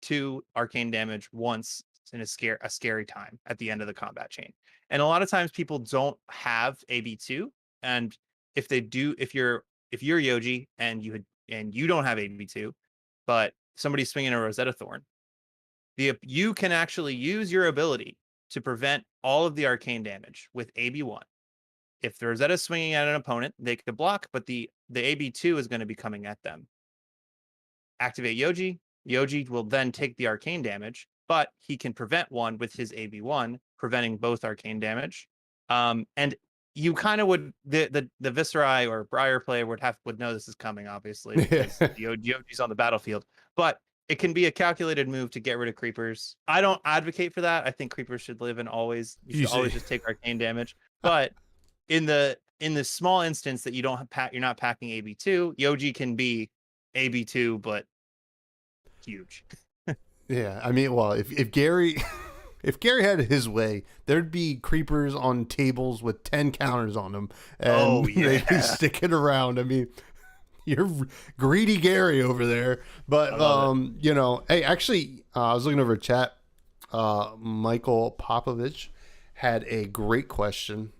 2 arcane damage once in a scary time at the end of the combat chain. And a lot of times people don't have AB2, and if they do, if you're Yoji and you don't have AB2, but somebody's swinging a Rosetta Thorn, you can actually use your ability to prevent all of the arcane damage with AB1. If the Rosetta's swinging at an opponent, they could block, but the AB2 is going to be coming at them. Activate Yoji. Yoji will then take the arcane damage, but he can prevent one with his AB1, preventing both arcane damage. And you kind of would the Viserai or Briar player would know this is coming, obviously, because Yoji's on the battlefield. But it can be a calculated move to get rid of creepers. I don't advocate for that. I think creepers should live and you should always just take arcane damage. But in the small instance that you're not packing AB2, Yoji can be AB2, but huge. Yeah, I mean, well, if Gary if Gary had his way, there'd be creepers on tables with 10 counters on them, and they'd be sticking around. I mean, you're greedy Gary over there. But hey, actually, I was looking over a chat. Michael Popovich had a great question.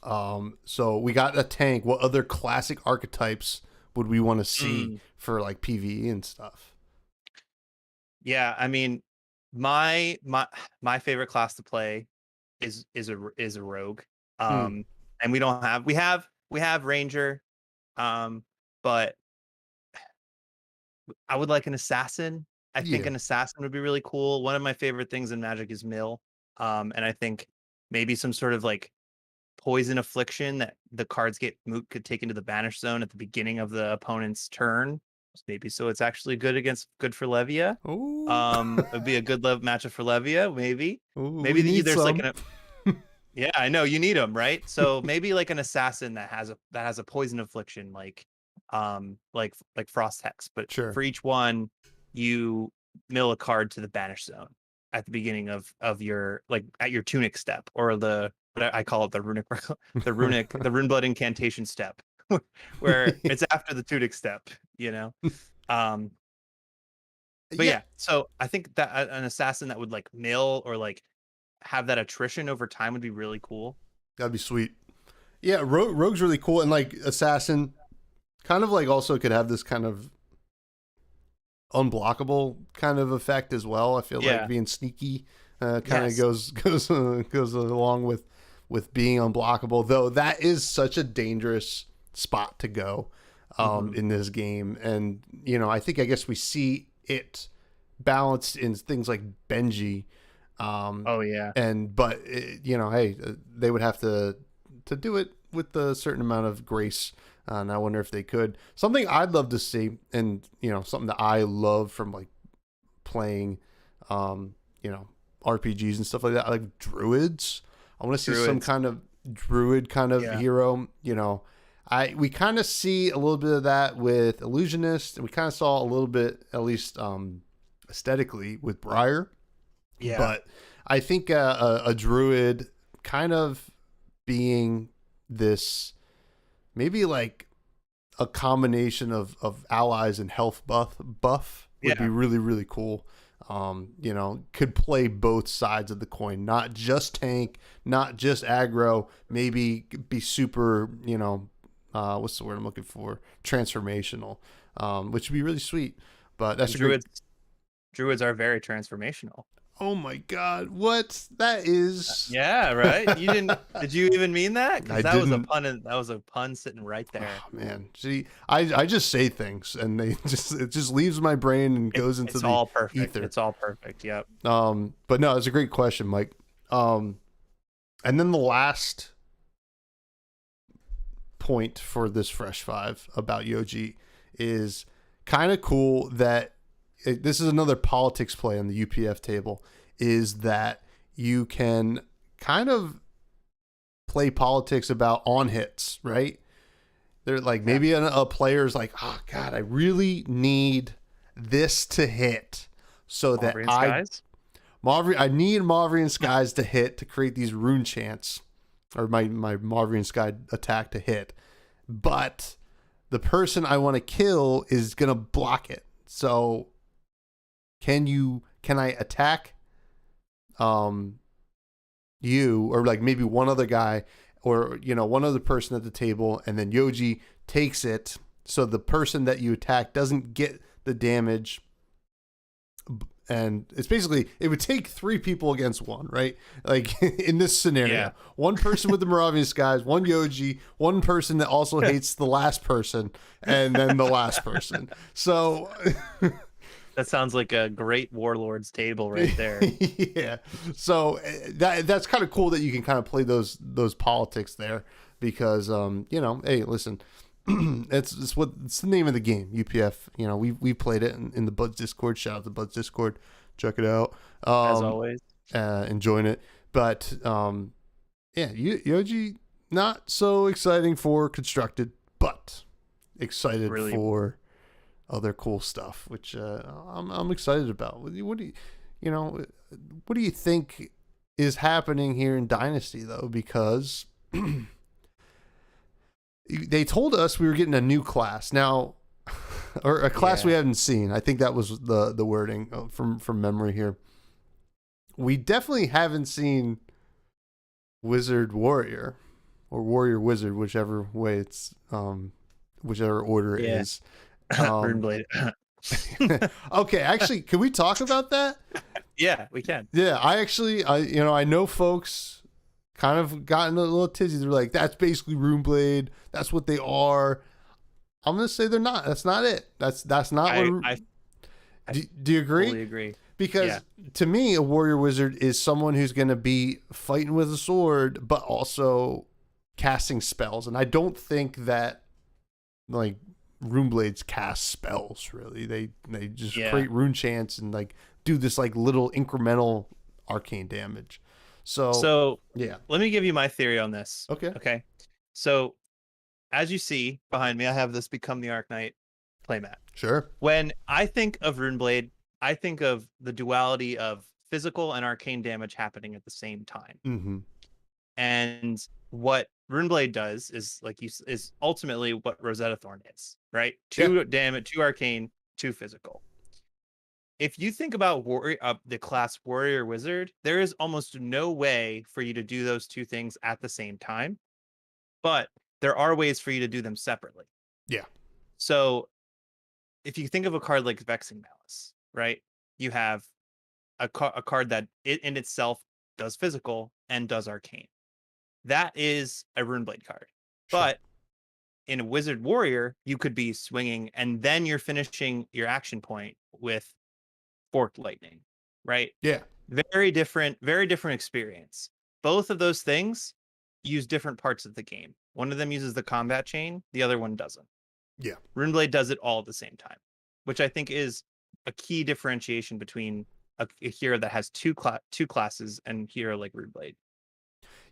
So we got a tank. What other classic archetypes would we want to see for like PvE and stuff? Yeah, I mean, my favorite class to play is a rogue. And we have ranger, but I would like an assassin. I think an assassin would be really cool. One of my favorite things in Magic is mill. And I think maybe some sort of like poison affliction that the cards could take into the banish zone at the beginning of the opponent's turn. Maybe so it's actually good for Levia. It'd be a good matchup for Levia. Maybe there's like yeah, I know you need them, right? So maybe like an assassin that has a poison affliction, like Frost Hex. But for each one, you mill a card to the banish zone at the beginning of your, like, at your tunic step, or the I call it the the Runeblood incantation step, where it's after the Tunic step, you know. Um, but Yeah, yeah, so I think that an assassin that would like mill or like have that attrition over time would be really cool. that'd be sweet. Yeah, rogue's really cool, and like assassin, kind of like also could have this kind of unblockable kind of effect as well. I feel like Yeah. being sneaky kind of Yes. goes along with being unblockable. Though that is such a dangerous spot to go Hmm. in this game, and I guess we see it balanced in things like Benji. Oh yeah. But hey, they would have to do it with a certain amount of grace. And I wonder if they could. Something I'd love to see, and something that I love from like playing, RPGs and stuff like that. I like druids. I want to see some Druids. kind of druid kind of Yeah. hero. We kind of see a little bit of that with illusionist, and we kind of saw a little bit, at least aesthetically, with Briar. Yeah. But I think a druid kind of being this, maybe like a combination of allies and health buff would Yeah. be really, really cool. Could play both sides of the coin, not just tank, not just aggro, maybe be super, what's the word I'm looking for? Transformational, which would be really sweet. But that's a great. Druids are very transformational. Oh my God, what that is? Yeah, right. You didn't? Did you even mean that? I Because that was a didn't. pun. That was a pun sitting right there. Oh, man, see, I just say things and it just leaves my brain and goes into It's the all perfect. ether. It's all perfect. Yep. But no, it's a great question, Mike. And then the last point for this fresh five about Yoji is kind of cool that this is another politics play on the UPF table, is that you can kind of play politics about on hits, right? They're like, maybe a player's like, oh God, I really need this to hit so that I need Mauvrian Skies to hit to create these rune chants, or my Mauvrian Sky attack to hit. But the person I want to kill is gonna block it. So can I attack you, or like maybe one other guy, or one other person at the table, and then Yoji takes it so the person that you attack doesn't get the damage. And it's basically, it would take 3 people against 1, right? Like in this scenario, one person with the Moravian Skies, one Yoji, one person that also hates the last person, and then the last person. So that sounds like a great warlord's table right there. Yeah. So that's kind of cool that you can kind of play those politics there, because hey, listen, it's the name of the game, UPF. We played it in the Buds Discord. Shout out to Buds Discord, check it out. As always, enjoying it. But Yoji, not so exciting for constructed, but excited really for other cool stuff, which I'm excited about. What do you think is happening here in Dynasty though? Because they told us we were getting a new class now, or a class we haven't seen. I think that was the wording from memory here. We definitely haven't seen Wizard Warrior, or Warrior Wizard, whichever way it's whichever order it is. Runeblade. Okay, actually, can we talk about that? Yeah, we can. Yeah, I know folks kind of gotten a little tizzy. They're like, that's basically Runeblade. That's what they are. I'm gonna say they're not. That's not it. That's not what. Do you agree? Totally agree. Because to me, a warrior wizard is someone who's gonna be fighting with a sword, but also casting spells. And I don't think that like Runeblades cast spells really. They just create rune chants and like do this like little incremental arcane damage. So yeah, let me give you my theory on this. Okay. So as you see behind me, I have this Become the Arc Knight playmat. Sure. When I think of Runeblade, I think of the duality of physical and arcane damage happening at the same time. Mm-hmm. And what Runeblade does is is ultimately what Rosetta Thorn is, right? Yeah. 2 damage, 2 arcane, 2 physical. If you think about the class warrior wizard, there is almost no way for you to do those two things at the same time, but there are ways for you to do them separately. Yeah. So if you think of a card like Vexing Malice, right? You have a card that in itself does physical and does arcane. That is a Runeblade card. Sure. But in a Wizard Warrior, you could be swinging and then you're finishing your action point with Forked Lightning, right? Yeah. Very different experience. Both of those things use different parts of the game. One of them uses the combat chain, the other one doesn't. Yeah. Runeblade does it all at the same time, which I think is a key differentiation between a hero that has two classes and hero like Runeblade.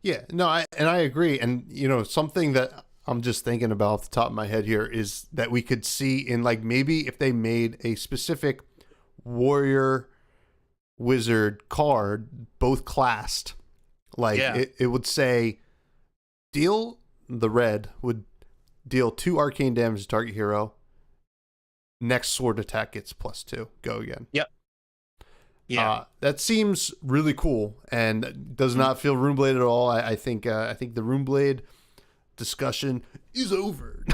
Yeah, no, I agree. And something that I'm just thinking about off the top of my head here is that we could see in like maybe if they made a specific warrior wizard card, both classed, like Yeah. it would say the red would deal 2 arcane damage to target hero. Next sword attack gets +2. Go again. Yep. Yeah. That seems really cool and does not feel Runeblade at all. I think the Runeblade discussion is over.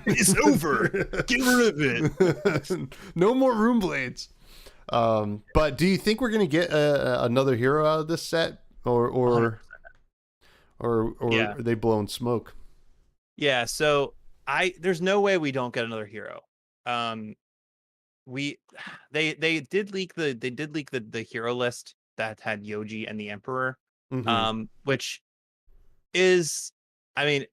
It's over. Get rid of it. No more Runeblades. But do you think we're gonna get another hero out of this set, or Yeah. are they blowing smoke? Yeah, so there's no way we don't get another hero. We they did leak the hero list that had Yoji and the Emperor, Mm-hmm. which is, I mean,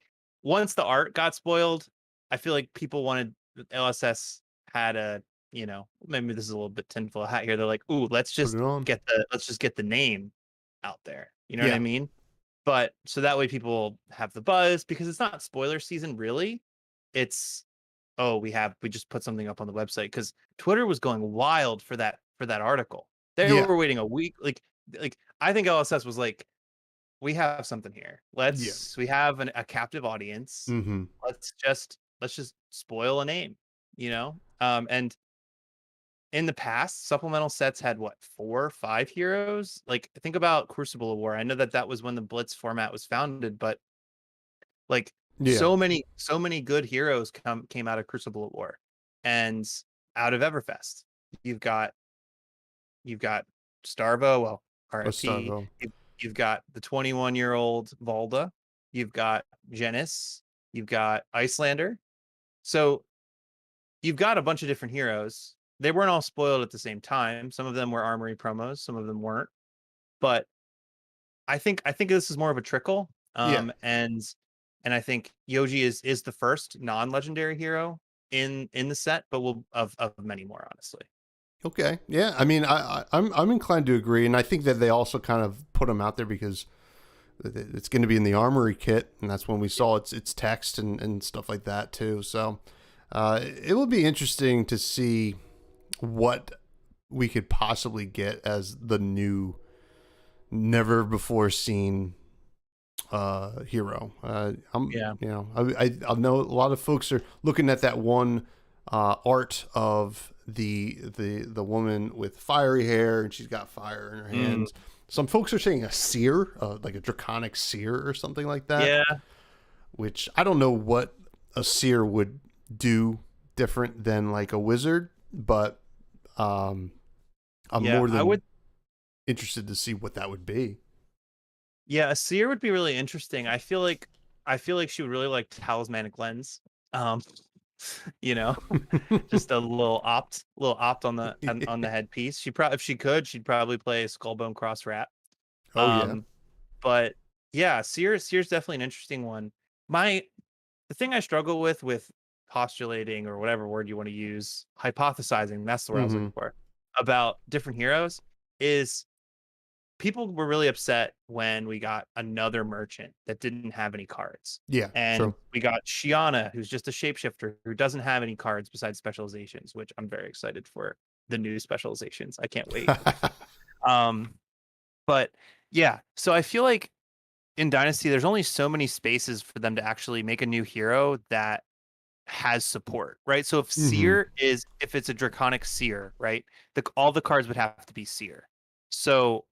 once the art got spoiled, I feel like people wanted LSS had a, maybe this is a little bit tinfoil hat here. They're like, ooh, Put it on. let's just get the name out there. You know what I Yeah. mean? But so that way people have the buzz because it's not spoiler season really. It's, oh, we just put something up on the website because Twitter was going wild for that article. They Yeah. were waiting a week. Like I think LSS was like, we have something here. Yeah. We have a captive audience. Mm-hmm. Let's just spoil a name, and in the past, supplemental sets had what, 4 or 5 heroes? Like think about Crucible of War. I know that was when the Blitz format was founded, but like Yeah. so many good heroes came out of Crucible of War and out of Everfest. You've got Starvo, well, RIP. Starvo. You've got the 21-year-old Valda. You've got Genis. You've got Icelander. So you've got a bunch of different heroes. They weren't all spoiled at the same time. Some of them were Armory promos. Some of them weren't. But I think this is more of a trickle. Yeah. And I think Yoji is the first non-legendary hero in the set, but of many more, honestly. Okay. Yeah. I mean, I'm inclined to agree, and I think that they also kind of put them out there because it's going to be in the armory kit, and that's when we saw its text and stuff like that too. So it will be interesting to see what we could possibly get as the new, never before seen hero. I know a lot of folks are looking at that one art of the woman with fiery hair and she's got fire in her hands. Some folks are saying a seer, like a draconic seer or something like that. Yeah. Which I don't know what a seer would do different than like a wizard, but I'm more than interested to see what that would be. Yeah, a seer would be really interesting. I feel like she would really like Talismanic Lens. Just a little opt on the headpiece. If she could, she'd probably play Skullbone Cross Rat. Yeah. But yeah, Seer's definitely an interesting one. The thing I struggle with postulating, or whatever word you want to use, hypothesizing, that's the word I was looking for, about different heroes, is people were really upset when we got another merchant that didn't have any cards. Yeah. And true. we got Shiana, who's just a shapeshifter who doesn't have any cards besides specializations, which I'm very excited for the new specializations. I can't wait. But yeah, so I feel like in Dynasty, there's only so many spaces for them to actually make a new hero that has support, right? So if Mm-hmm. Seer is, if it's a Draconic Seer, right, all the cards would have to be Seer. So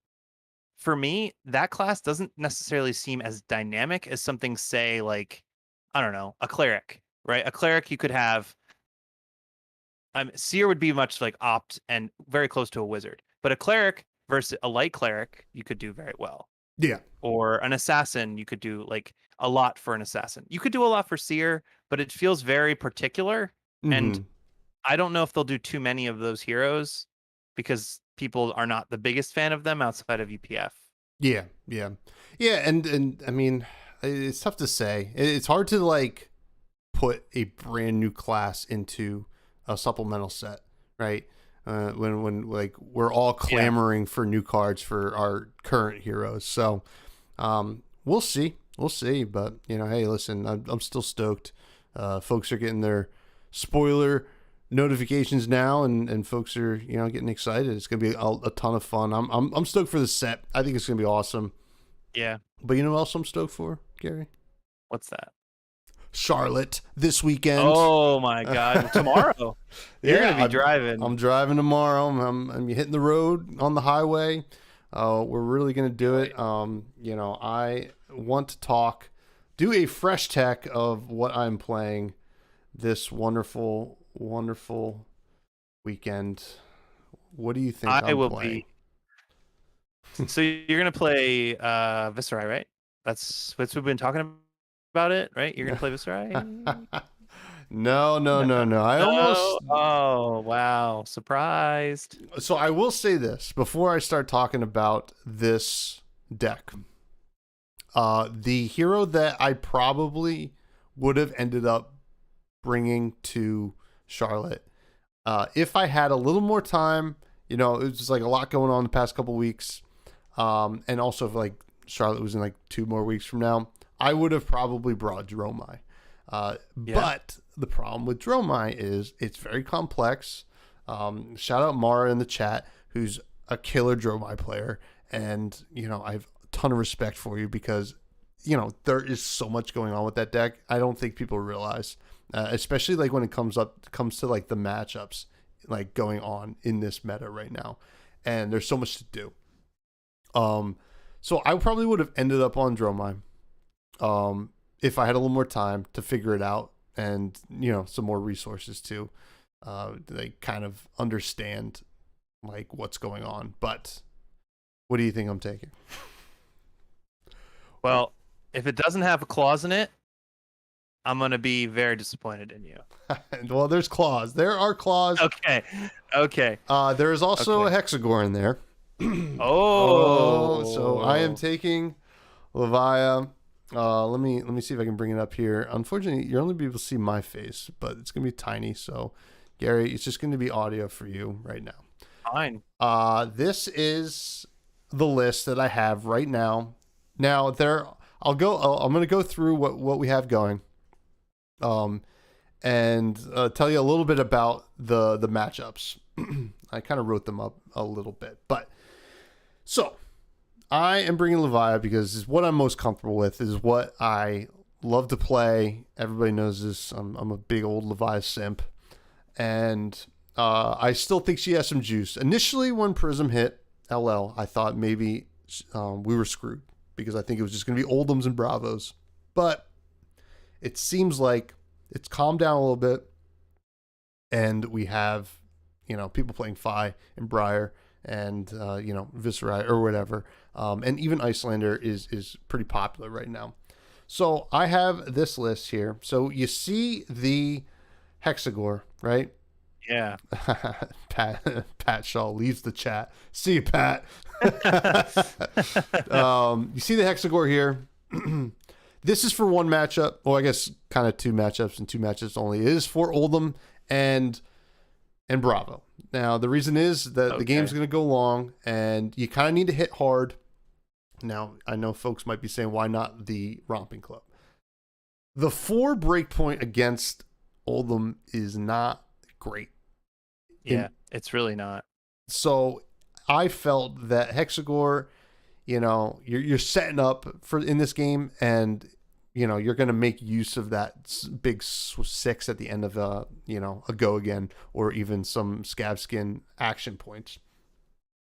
for me, that class doesn't necessarily seem as dynamic as something, say, like, I don't know, a Cleric, right? A Cleric you could have, Seer would be much like Opt and very close to a Wizard, but a Cleric versus a Light Cleric, you could do very well. Yeah. Or an Assassin, you could do like a lot for an Assassin. You could do a lot for Seer, but it feels very particular. And Mm-hmm. I don't know if they'll do too many of those heroes because people are not the biggest fan of them outside of UPF. Yeah, yeah, yeah, and I mean, it's tough to say. It's hard to like put a brand new class into a supplemental set, right? When like we're all Yeah. clamoring for new cards for our current heroes. So we'll see, But hey, listen, I'm still stoked. Folks are getting their spoiler notifications now, and folks are getting excited. It's gonna be a ton of fun. I'm stoked for the set. I think it's gonna be awesome. Yeah. But you know what else I'm stoked for, Gary? What's that? Charlotte this weekend. Oh my God. Tomorrow. You're Yeah, gonna be driving. I'm driving tomorrow. I'm hitting the road on the highway. We're really gonna do it. I want to do a fresh tech of what I'm playing this wonderful, wonderful weekend. What do you think I I'm will playing? be. So you're gonna play Viserai, right? That's we've been talking about it, right? You're gonna play Viserai? No. I almost. No. Oh wow, surprised. So I will say this before I start talking about this deck. The hero that I probably would have ended up bringing to Charlotte, if I had a little more time, it was just like a lot going on the past couple weeks, and also if like Charlotte was in like 2 more weeks from now, I would have probably brought Dromai. Yeah. But the problem with Dromai is it's very complex. Shout out Mara in the chat, who's a killer Dromai player, and I have a ton of respect for you because there is so much going on with that deck. I don't think people realize, especially like when it comes to like the matchups like going on in this meta right now, and there's so much to do. So I probably would have ended up on Dromai, if I had a little more time to figure it out and some more resources to like kind of understand like what's going on. But what do you think I'm taking? Well, if it doesn't have a clause in it, I'm gonna be very disappointed in you. Well, there's claws. There are claws. Okay. There is also a Hexagore in there. Oh. So I am taking Levia. Let me see if I can bring it up here. Unfortunately, you're only be able to see my face, but it's gonna be tiny. So, Gary, it's just gonna be audio for you right now. Fine. This is the list that I have right now. Now I'm gonna go through what we have going, and tell you a little bit about the matchups. I kind of wrote them up a little bit, but so I am bringing Levia because it's what I'm most comfortable with. Is what I love to play. Everybody knows this. I'm a big old Levia simp, and I still think she has some juice. Initially, when Prism hit LL, I thought maybe we were screwed because I think it was just going to be Oldhams and Bravos. But it seems like it's calmed down a little bit, and we have people playing Fi and Briar and Viserai or whatever, and even Icelander is pretty popular right now. So I have this list here. So you see the Hexagore, right? Yeah. Pat Shaw leaves the chat. See you, Pat. You see the Hexagore here. This is for one matchup. Well, I guess kind of 2 matchups and 2 matchups only. It is for Oldham and Bravo. Now, the reason is that the game's going to go long, and you kind of need to hit hard. Now, I know folks might be saying, why not the Romping Club? The 4 breakpoint against Oldham is not great. Yeah, it's really not. So I felt that Hexagore, you're setting up for in this game, and you're going to make use of that big 6 at the end of a go again, or even some Scabskin action points.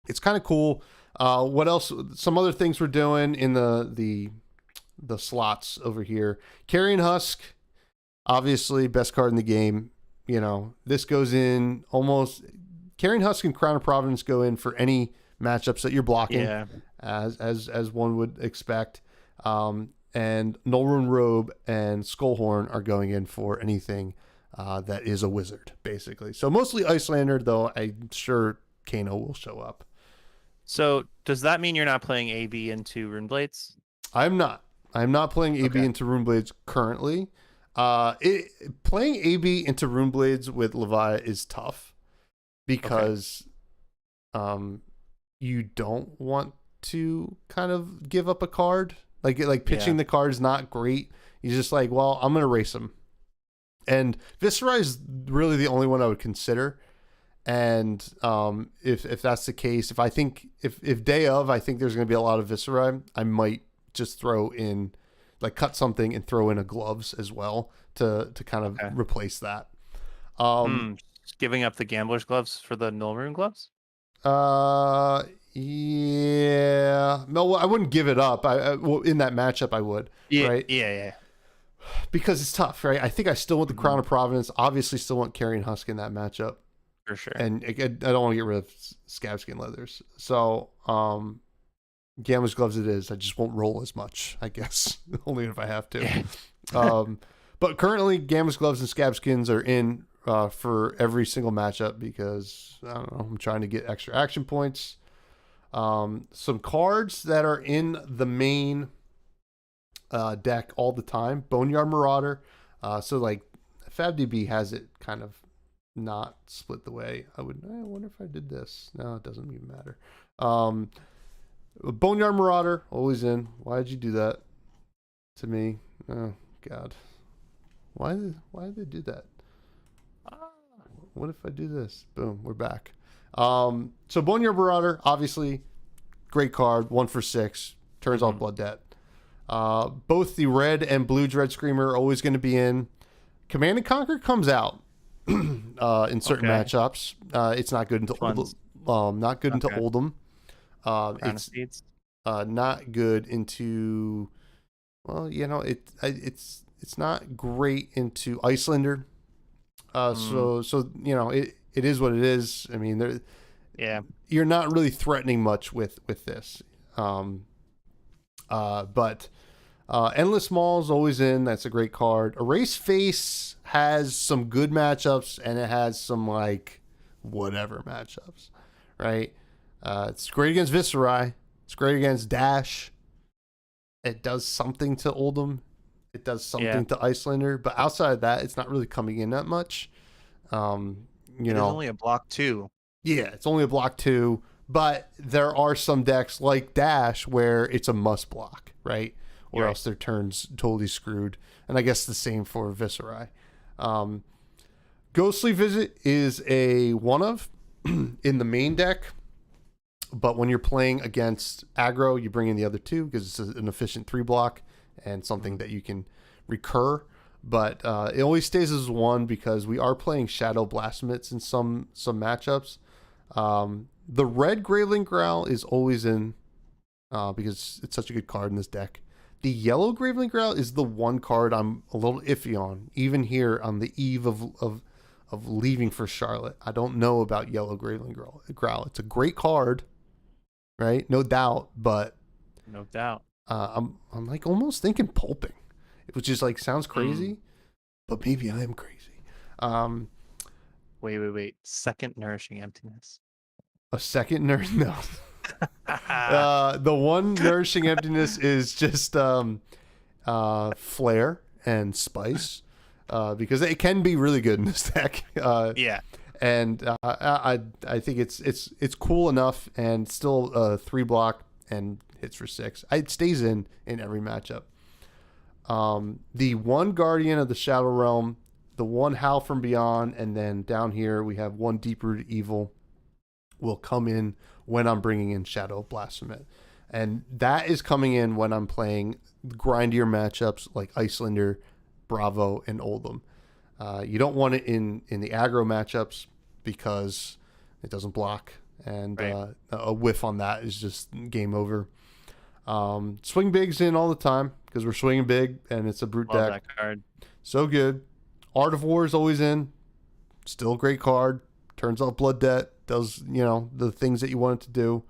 It's kind of cool. What else? Some other things we're doing in the slots over here. Carrion Husk, obviously best card in the game. This goes in almost. Carrion Husk and Crown of Providence go in for any matchups that you're blocking, as one would expect. And Nullrune Robe and Skullhorn are going in for anything that is a wizard, basically. So mostly Icelander, though I'm sure Kano will show up. So does that mean you're not playing AB into Runeblades? I'm not. I'm not playing AB into Runeblades currently. Playing AB into Runeblades with Levi is tough because you don't want to kind of give up a card. Like pitching the card is not great. You're just like, well, I'm gonna race him. And Viscera is really the only one I would consider. And if that's the case, if day of I think there's gonna be a lot of Viscera, I might just throw in, like, cut something and throw in a gloves as well to kind of replace that. Giving up the Gambler's gloves for the Nullrune gloves? Yeah. No, I wouldn't give it up. Well, in that matchup, I would. Yeah, right? Yeah. Because it's tough, right? I think I still want the Crown of Providence. Obviously, still want Carrion Husk in that matchup. For sure. And I don't want to get rid of Scabskin Leathers. So, Gambler's gloves it is. I just won't roll as much, I guess. Only if I have to. But currently, Gambler's gloves and Scabskins are in for every single matchup because, I don't know, I'm trying to get extra action points. Some cards that are in the main deck all the time. Boneyard Marauder. So like FabDB has it kind of not split the way I wonder if I did this. No, it doesn't even matter. Boneyard Marauder always in. Why did you do that to me? Oh God. Why did they do that? What if I do this? Boom, we're back. So Boneyard Marauder, obviously, great card, 1 for 6, turns off Blood Debt. Both the red and blue Dread Screamer are always going to be in. Command and Conquer comes out in certain matchups. It's not good until into Oldham. It's not good into. Well, it's not great into Icelander. So it is what it is. I mean, you're not really threatening much with this. But Endless Maul is always in. That's a great card. Erase Face has some good matchups, and it has some like whatever matchups, right? It's great against Viscerai. It's great against Dash. It does something to Oldham. It does something to Icelander, but outside of that, it's not really coming in that much. It's only a block 2. Yeah, it's only a block 2, but there are some decks like Dash where it's a must block, right? Or else their turn's totally screwed. And I guess the same for Viscerai. Ghostly Visit is a one of in the main deck, but when you're playing against aggro, you bring in the other 2 because it's an efficient 3 block and something that you can recur. But it always stays as 1 because we are playing Shadow Blasphemous in some matchups. The red Graveling Growl is always in because it's such a good card in this deck. The yellow Graveling Growl is the one card I'm a little iffy on, even here on the eve of leaving for Charlotte. I don't know about yellow Graveling Growl. It's a great card, right? No doubt, but no doubt. I'm like almost thinking pulping, which is like sounds crazy, but maybe I am crazy. Wait. Second Nourishing Emptiness. A second no. The one Nourishing Emptiness is just Flare and Spice, because it can be really good in this deck. And I think it's cool enough and still a 3 block and hits for 6. It stays in every matchup. The one Guardian of the Shadow Realm, the one Howl from Beyond, and then down here we have one Deep Rooted Evil will come in when I'm bringing in Shadow Blasphemous. And that is coming in when I'm playing grindier matchups like Icelander, Bravo, and Oldham. You don't want it in the aggro matchups because it doesn't block, and Right. a whiff on that is just game over. Swing Big's in all the time because we're swinging big, and it's a brute Love deck. that card. So good. Art of War is always in. Still a great card. Turns off Blood Debt. Does, the things that you want it to do.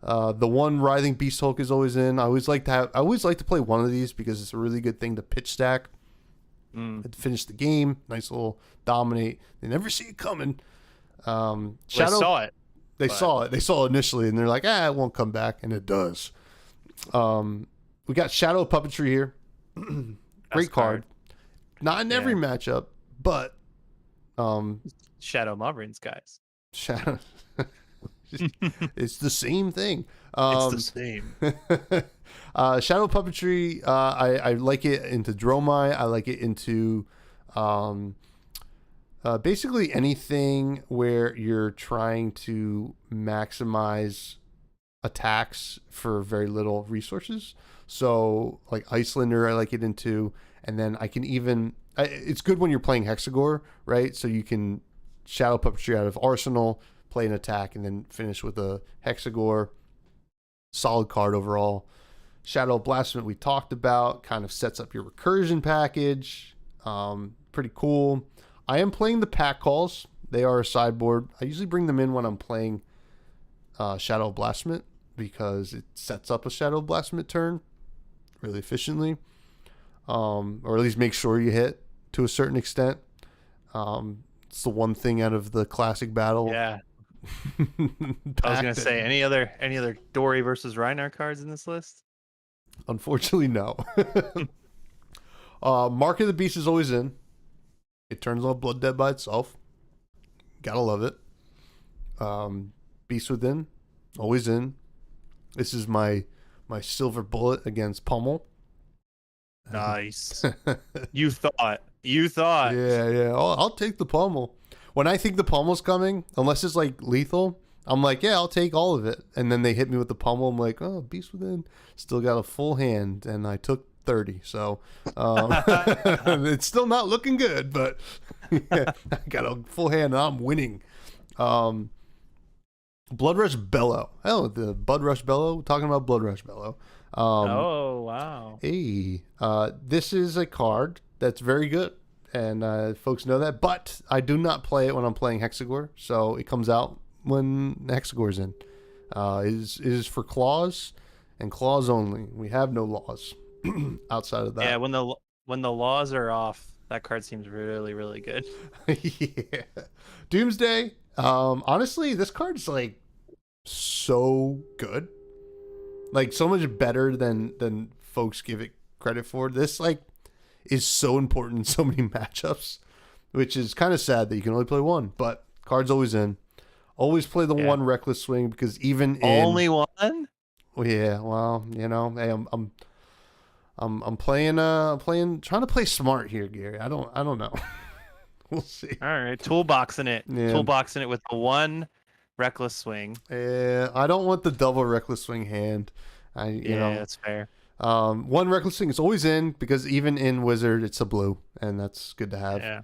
The one Writhing Beast Hulk is always in. I always like to play one of these because it's a really good thing to pitch stack. To finish the game. Nice little dominate. They never see it coming. Shadow, Shadow, they saw it. They but- saw it. They saw it initially, and they're like, it won't come back, and it does. We got Shadow Puppetry here. Great Best card. Not in every Yeah. matchup, but Shadow Mobrins, guys. Shadow. It's the same thing. It's the same. Shadow Puppetry, I like it into Dromai. I like it into basically anything where you're trying to maximize attacks for very little resources. So like Icelander, I like it into, and then I can even, it's good when you're playing Hexagore, right? So you can Shadow Puppetry out of Arsenal, play an attack, and then finish with a Hexagore. Solid card overall. Shadow Blasphement we talked about, kind of sets up your recursion package. Pretty cool. I am playing the pack calls. They are a sideboard. I usually bring them in when I'm playing Shadow Blasphement because it sets up a Shadow Blasphement turn really efficiently. Or at least make sure you hit to a certain extent. It's the one thing out of the classic battle. Yeah. I was gonna say any other Dory versus Reinhardt cards in this list. Unfortunately, no. Mark of the Beast is always in. It turns on Blood Dead by itself. Gotta love it. Beast Within, always in. This is my silver bullet against Pummel. Nice. You thought. Yeah. I'll take the Pummel. When I think the Pummel's coming, unless it's like lethal, I'm like, yeah, I'll take all of it. And then they hit me with the Pummel. I'm like, oh, Beast Within. Still got a full hand, and I took 30. So it's still not looking good, but yeah, I got a full hand, and I'm winning. Budrush Bellow. Oh, the Budrush Bellow. We're talking about Budrush Bellow. Oh, wow. Hey, this is a card that's very good, and folks know that. But I do not play it when I'm playing Hexagore, so it comes out when Hexagore's in. It is for claws and claws only. We have no laws outside of that. Yeah, when the laws are off, that card seems really, really good. Yeah. Doomsday. Honestly, this card's like so good. Like so much better than folks give it credit for. This like is so important in so many matchups, which is kind of sad that you can only play one, but card's always in. Always play the one Reckless Swing because even in Only one? Well, yeah, well, hey, I'm playing trying to play smart here, Gary. I don't know. We'll see. All right, toolboxing it. Yeah. Toolboxing it with the one Reckless Swing. I don't want the double Reckless Swing hand. That's fair. One Reckless Swing is always in because even in Wizard it's a blue, and that's good to have. Yeah.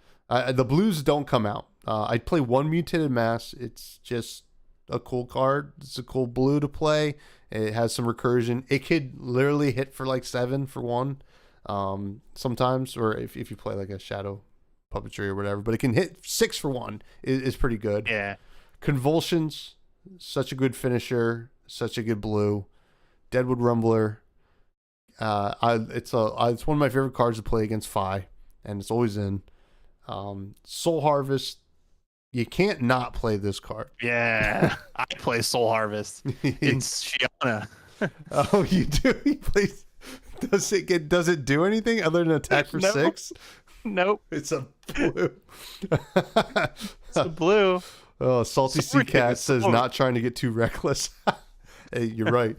The blues don't come out. I'd play one Mutated Mass. It's just a cool card. It's a cool blue to play. It has some recursion. It could literally hit for like 7 for 1 sometimes, or if you play like a Shadow Puppetry or whatever. But it can hit 6 for 1. Is pretty good. Yeah. Convulsions, such a good finisher. Such a good blue. Deadwood Rumbler. It's one of my favorite cards to play against Fi, and it's always in. Soul Harvest. You can't not play this card. Yeah. I play Soul Harvest in Shiana. Oh, you do? You play. Does it do anything other than attack for No. 6? Nope. It's a blue. It's a blue. Oh, Salty Sea Sorry, Cat says sorry. not trying to get too reckless. Hey, you're right.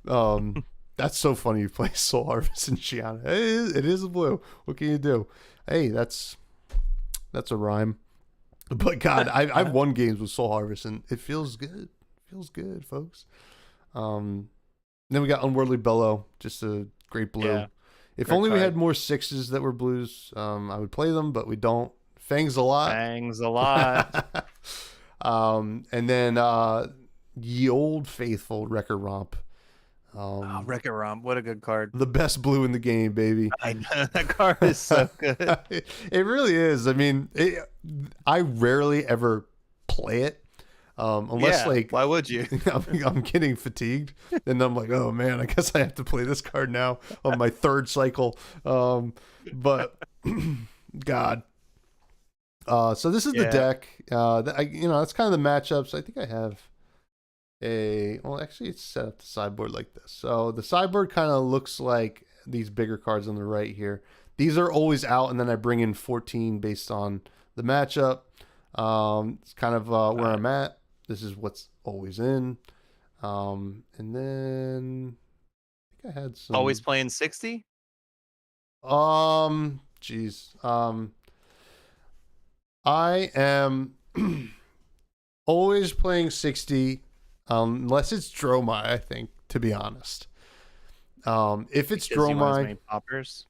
That's so funny. You play Soul Harvest in Shiana. It is a blue. What can you do? Hey, that's a rhyme. But God, I've won games with Soul Harvest, and it feels good. Feels good, folks. Then we got Unworldly Bellow, just a great blue. Yeah, If great only we card. had more 6s that were blues, I would play them, but we don't. Fangs a lot. Bangs a lot. And then Ye Old Faithful Wrecker Romp. Oh, Wreck-It Romp, what a good card. The best blue in the game, baby. I know that card is so good. It really is. I mean, I rarely ever play it. Unless why would you? I'm getting fatigued, and I'm like, oh man, I guess I have to play this card now on my third cycle. But God. So this is the deck. That's kind of the matchups. I think I have actually it's set up the sideboard like this. So the sideboard kind of looks like these bigger cards on the right here. These are always out, and then I bring in 14 based on the matchup. It's kind of where I'm at. This is what's always in. And then I think I had some. Always playing 60? I am always playing 60, unless it's Dromai, I think, to be honest. If it's Dromai, poppers.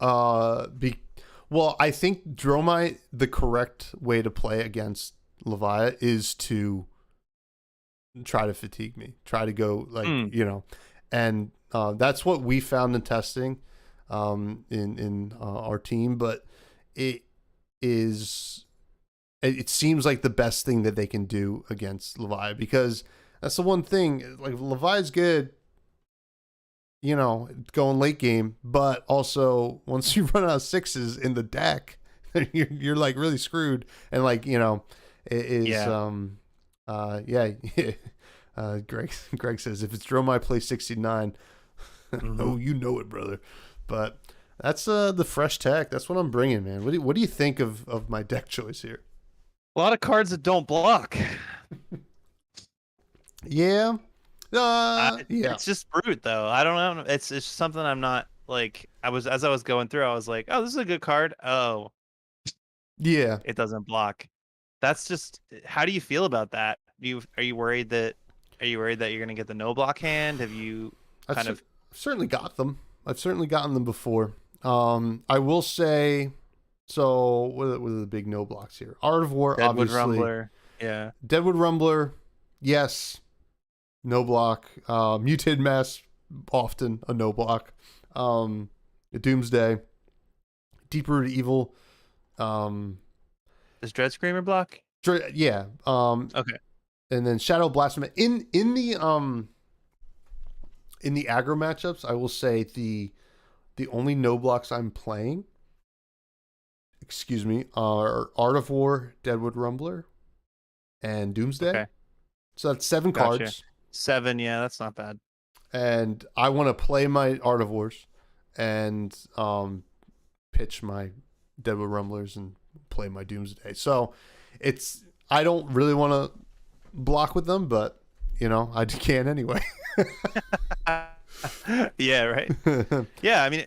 I think Dromai, the correct way to play against Leviat is to try to fatigue me, try to go and that's what we found in testing in our team, but it seems like the best thing that they can do against Levi, because that's the one thing, like Levi's good, going late game, but also once you run out of 6s in the deck, you're like really screwed. And Greg says if it's Dromai play 69. Mm-hmm. Oh, you know it, brother. But that's the fresh tech. That's what I'm bringing, man. What do you think of my deck choice here? A lot of cards that don't block. Yeah. It's just brute though. I don't know. It's something I'm not like. As I was going through, I was like, oh, this is a good card. Oh, yeah, it doesn't block. That's just. How do you feel about that? Are you worried that you're gonna get the no block hand? Have you I've certainly got them. I've certainly gotten them before. I will say. So what are the big no blocks here? Art of War, Deadwood obviously. Rumbler. Yeah. Deadwood Rumbler, yes. No block. Mutated Mass, often a no block. Doomsday. Deep Rooted Evil. Does Dread Screamer block? Yeah. Okay. And then Shadow Blasphemy. In the aggro matchups, I will say the only no blocks I'm playing, are Art of War, Deadwood Rumbler, and Doomsday. Okay. So that's 7 cards. 7, yeah, that's not bad. And I want to play my Art of Wars and pitch my Deadwood Rumblers and play my Doomsday. So I don't really want to block with them, but I can anyway. Yeah, right. Yeah, I mean,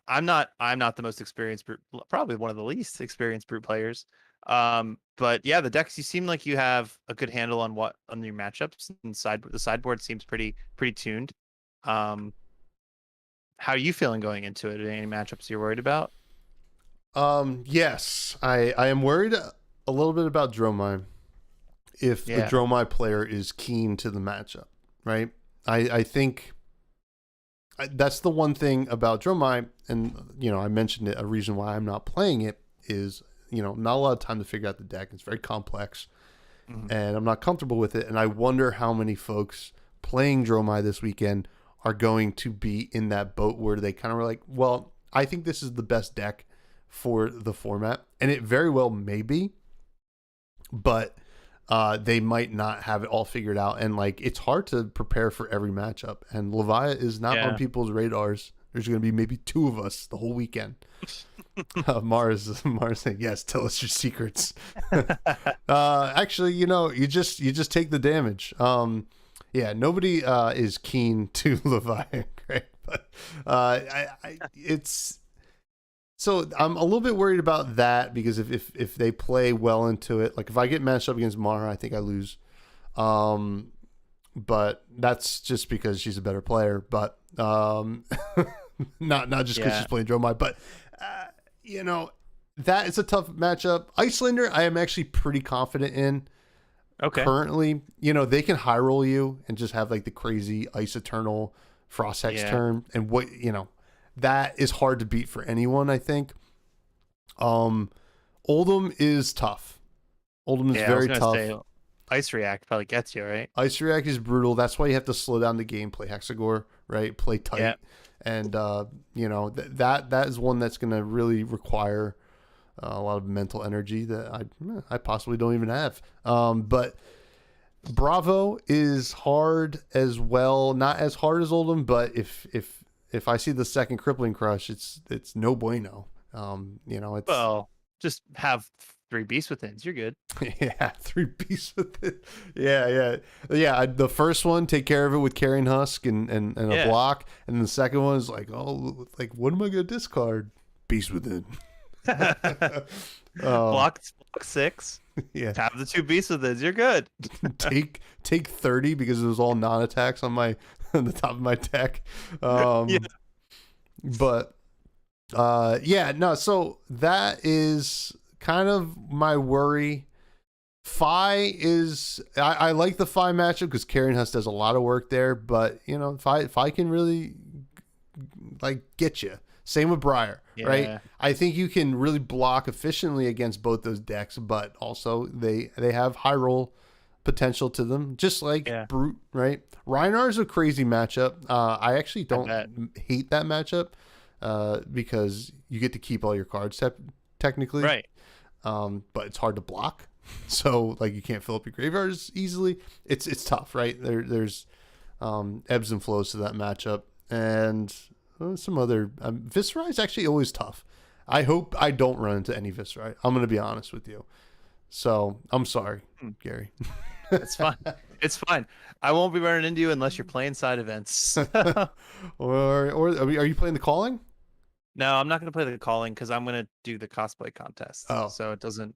I'm not the most experienced brute, probably one of the least experienced brute players. But yeah, the decks, you seem like you have a good handle on your matchups, and the sideboard seems pretty tuned. How are you feeling going into it? Any matchups you're worried about? Yes, I am worried a little bit about Dromai. If the Dromai player is keen to the matchup, right? I think that's the one thing about Dromai, and I mentioned it. A reason why I'm not playing it is not a lot of time to figure out the deck. It's very complex, and I'm not comfortable with it. And I wonder how many folks playing Dromai this weekend are going to be in that boat where they kind of were like, well, I think this is the best deck for the format, and it very well may be, but they might not have it all figured out. And it's hard to prepare for every matchup, and Leviat is not on people's radars. There's going to be maybe 2 of us the whole weekend. Mars saying, yes, tell us your secrets. Actually, you just take the damage. Nobody is keen to Leviat, right? But it's so I'm a little bit worried about that, because if they play well into it, like if I get matched up against Mara, I think I lose. but that's just because she's a better player. But not just because she's playing Dromai. But you know, that is a tough matchup. Icelander, I am actually pretty confident in. Okay. Currently, you know, they can high roll you and just have like the crazy Ice Eternal Frost Hex turn, and what, you know, that is hard to beat for anyone, I think. Oldhim is tough. Oldhim is very tough. Say, Ice React probably gets you, right? Ice React is brutal. That's why you have to slow down the game, play Hexagore, right? Play tight. Yeah. And you know, that is one that's going to really require a lot of mental energy that I possibly don't even have. But Bravo is hard as well. Not as hard as Oldhim, but if I see the second Crippling Crush, it's no bueno. You know, it's just have 3 Beast Withins. You're good. Yeah, 3 Beast Within. Yeah. The first one, take care of it with Carrion Husk and a block, and then the second one is like, oh, like what am I gonna discard? Beast Within. Block 6. Yeah, have the 2 Beast Withins. You're good. take 30 because it was all non-attacks on the top of my deck. But no. So that is kind of my worry. Fi is I like the Fi matchup because Carrion Husk does a lot of work there, but you know, Fi can really like get you. Same with Briar, right? I think you can really block efficiently against both those decks, but also they have high roll potential to them, just like Brute, right? Rhinar is a crazy matchup. I actually don't hate that matchup because you get to keep all your cards technically, right? But it's hard to block, so like you can't fill up your graveyard as easily. It's tough, right? There's ebbs and flows to that matchup, and some other Viscerai is actually always tough. I hope I don't run into any Viscerai. I'm going to be honest with you. So I'm sorry, Gary. It's fine. It's fine. I won't be running into you unless you're playing side events. or are you playing the Calling? No, I'm not going to play the Calling because I'm going to do the cosplay contest. Oh, so it doesn't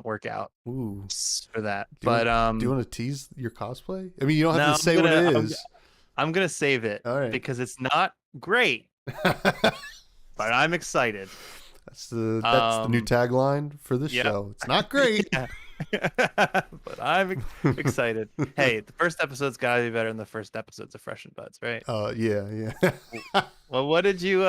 work out. Ooh, for that. Do you want to tease your cosplay? I mean, you don't have to say what it is. I'm gonna save it because it's not great, but I'm excited. That's the new tagline for this show. It's not great, but I'm excited. Hey, the first episode's gotta be better than the first episodes of Fresh and Buds, right? Yeah. Well, what did you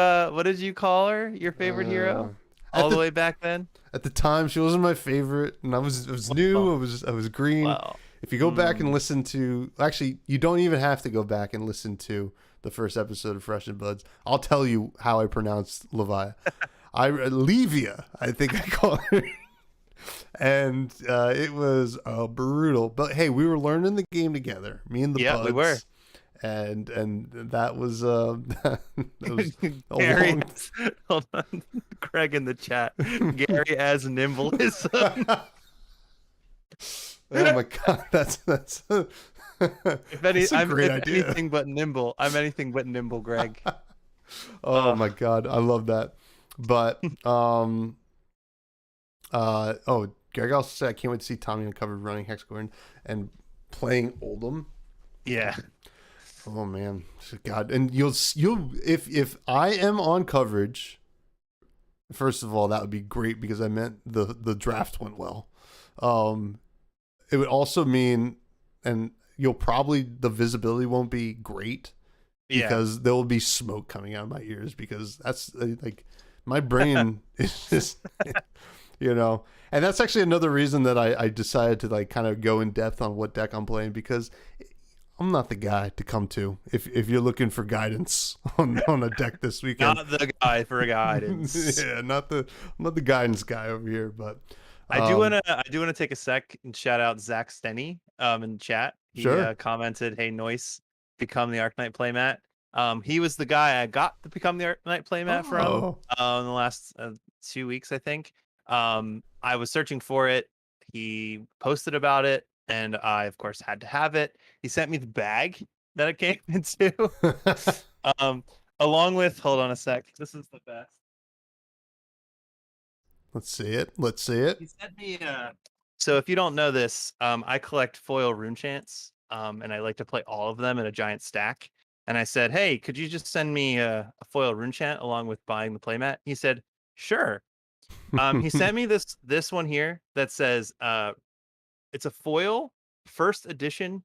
call her? Your favorite hero? All the way back then? At the time, she wasn't my favorite, and I was new. I was green. Wow. If you go back and listen to, actually, you don't even have to go back and listen to the first episode of Fresh and Buds. I'll tell you how I pronounced Levia. Levia, I think I called her. And it was brutal. But hey, we were learning the game together. Me and the Buds. We were. And that was that was Gary, hold on. Craig in the chat. Gary as Nimbleism. Oh my god, that's if anything but nimble. I'm anything but nimble, Greg. Oh my god, I love that. But Greg also said I can't wait to see Tommy Uncovered running Hexagore and playing Oldhim. Yeah. Oh man, God, and you'll if I am on coverage. First of all, that would be great because I meant the draft went well. It would also mean, and the visibility won't be great because there will be smoke coming out of my ears because that's like my brain is just, you know, and that's actually another reason that I decided to like kind of go in depth on what deck I'm playing because I'm not the guy to come to if you're looking for guidance on a deck this weekend. Not the guy for guidance. Yeah, I'm not the guidance guy over here, but. I do wanna take a sec and shout out Zach Stenny in chat. He commented, "Hey, Noise, become the Arcanite playmat." He was the guy I got to become the Arcanite playmat from in the last 2 weeks, I think. I was searching for it. He posted about it, and I, of course, had to have it. He sent me the bag that it came into, along with. Hold on a sec. This is the best. Let's see it. He sent me. So if you don't know this, I collect foil rune chants and I like to play all of them in a giant stack. And I said, "Hey, could you just send me a foil rune chant along with buying the playmat?" He said, "Sure." He sent me this one here that says, it's a foil first edition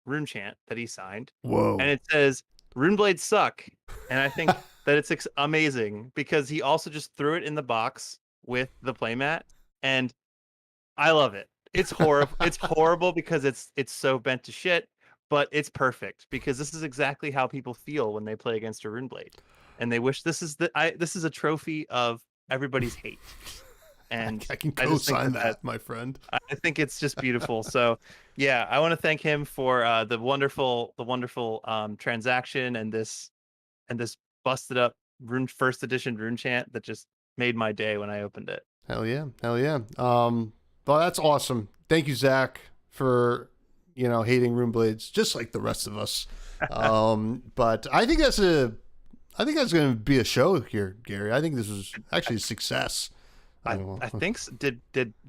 rune chant that he signed, and Whoa. it says rune blades suck, and I think that it's amazing because he also just threw it in the box with the playmat, and I love it. It's horrible. It's horrible because it's so bent to shit, but it's perfect because this is exactly how people feel when they play against a rune blade, and they wish this is this is a trophy of everybody's hate. And I can I just think co-sign that, that, my friend. I think it's just beautiful. So yeah, I want to thank him for the wonderful transaction and this busted up rune first edition rune chant that just made my day when I opened it. Hell yeah. Hell yeah. Well, that's awesome. Thank you, Zach, for, hating rune blades just like the rest of us. But I think that's going to be a show here, Gary. I think this was actually a success. I think did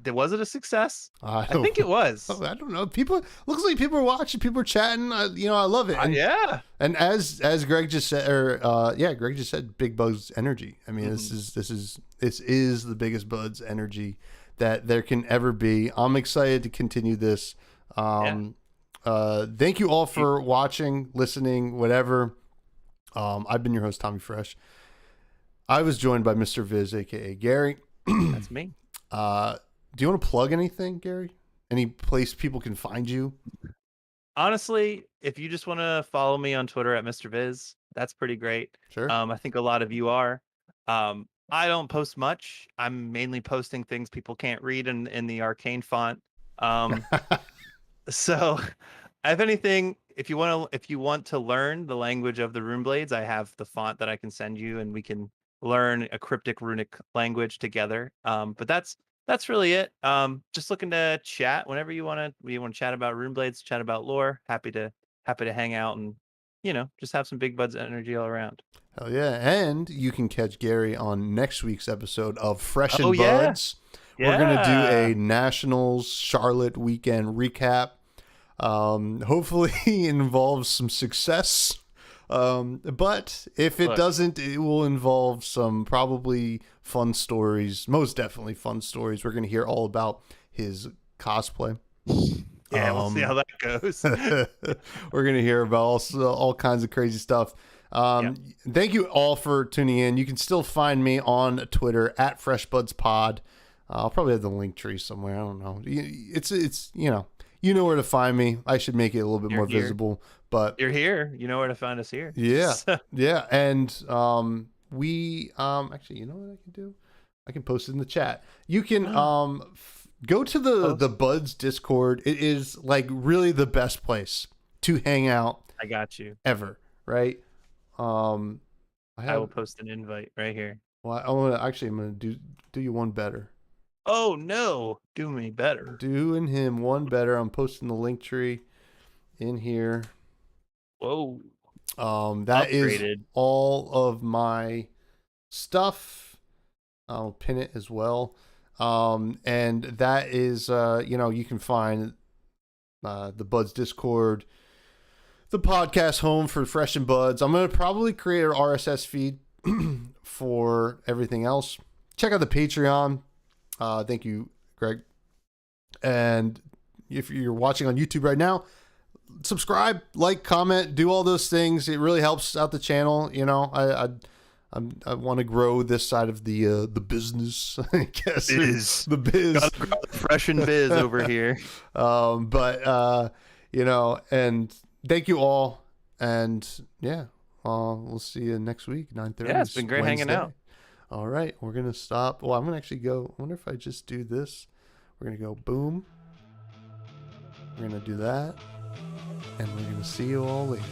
was it a success? I think it was. I don't know. Looks like people are watching, people are chatting. I love it. And, yeah. And as Greg just said, Greg just said, big buds energy. I mean, this is the biggest buds energy that there can ever be. I'm excited to continue this. Thank you all for watching, listening, whatever. I've been your host, Tommy Fresh. I was joined by Mr. Viz, aka Gary. That's me. Do you want to plug anything, Gary? Any place people can find you? Honestly, if you just want to follow me on Twitter at Mr. Viz, that's pretty great. Sure. I think a lot of you are. I don't post much. I'm mainly posting things people can't read in the arcane font. So if anything, if you want to learn the language of the rune blades, I have the font that I can send you, and we can learn a cryptic runic language together. But that's really it. Just looking to chat whenever you want to chat about rune blades, chat about lore. Happy to hang out and just have some big buds energy all around. Hell yeah. And you can catch Gary on next week's episode of Fresh and Yeah. Buds. We're going to do a Nationals Charlotte weekend recap. Hopefully it involves some success. But if it doesn't, it will involve some probably fun stories. Most definitely fun stories. We're going to hear all about his cosplay. Yeah, we'll see how that goes. We're going to hear about all kinds of crazy stuff. Thank you all for tuning in. You can still find me on Twitter at FreshBudsPod. I'll probably have the link tree somewhere. I don't know. It's you know where to find me. I should make it a little bit more visible, but you're here. You know where to find us here. Yeah. Yeah. And we actually, you know what I can do? I can post it in the chat. You can go to the Buds Discord. It is like really the best place to hang out. I got you. Ever, right? I will post an invite right here. Well, I'm gonna do you one better. Oh no, do me better. Doing him one better. I'm posting the link tree in here. Whoa. That is all of my stuff. I'll pin it as well. And that is, you can find the Buds Discord, the podcast home for Fresh and Buds. I'm going to probably create an RSS feed for everything else. Check out the Patreon. Thank you, Greg. And if you're watching on YouTube right now, subscribe, like, comment, do all those things. It really helps out the channel. I want to grow this side of the business. I guess biz. The biz. Gotta grow the Fresh and Biz over here. And thank you all. And we'll see you next week, 9:30. Yeah, it's been great hanging out. All right, we're gonna stop. Well, I'm gonna actually go. I wonder if I just do this. We're gonna go boom. We're gonna do that, and we're gonna see you all later.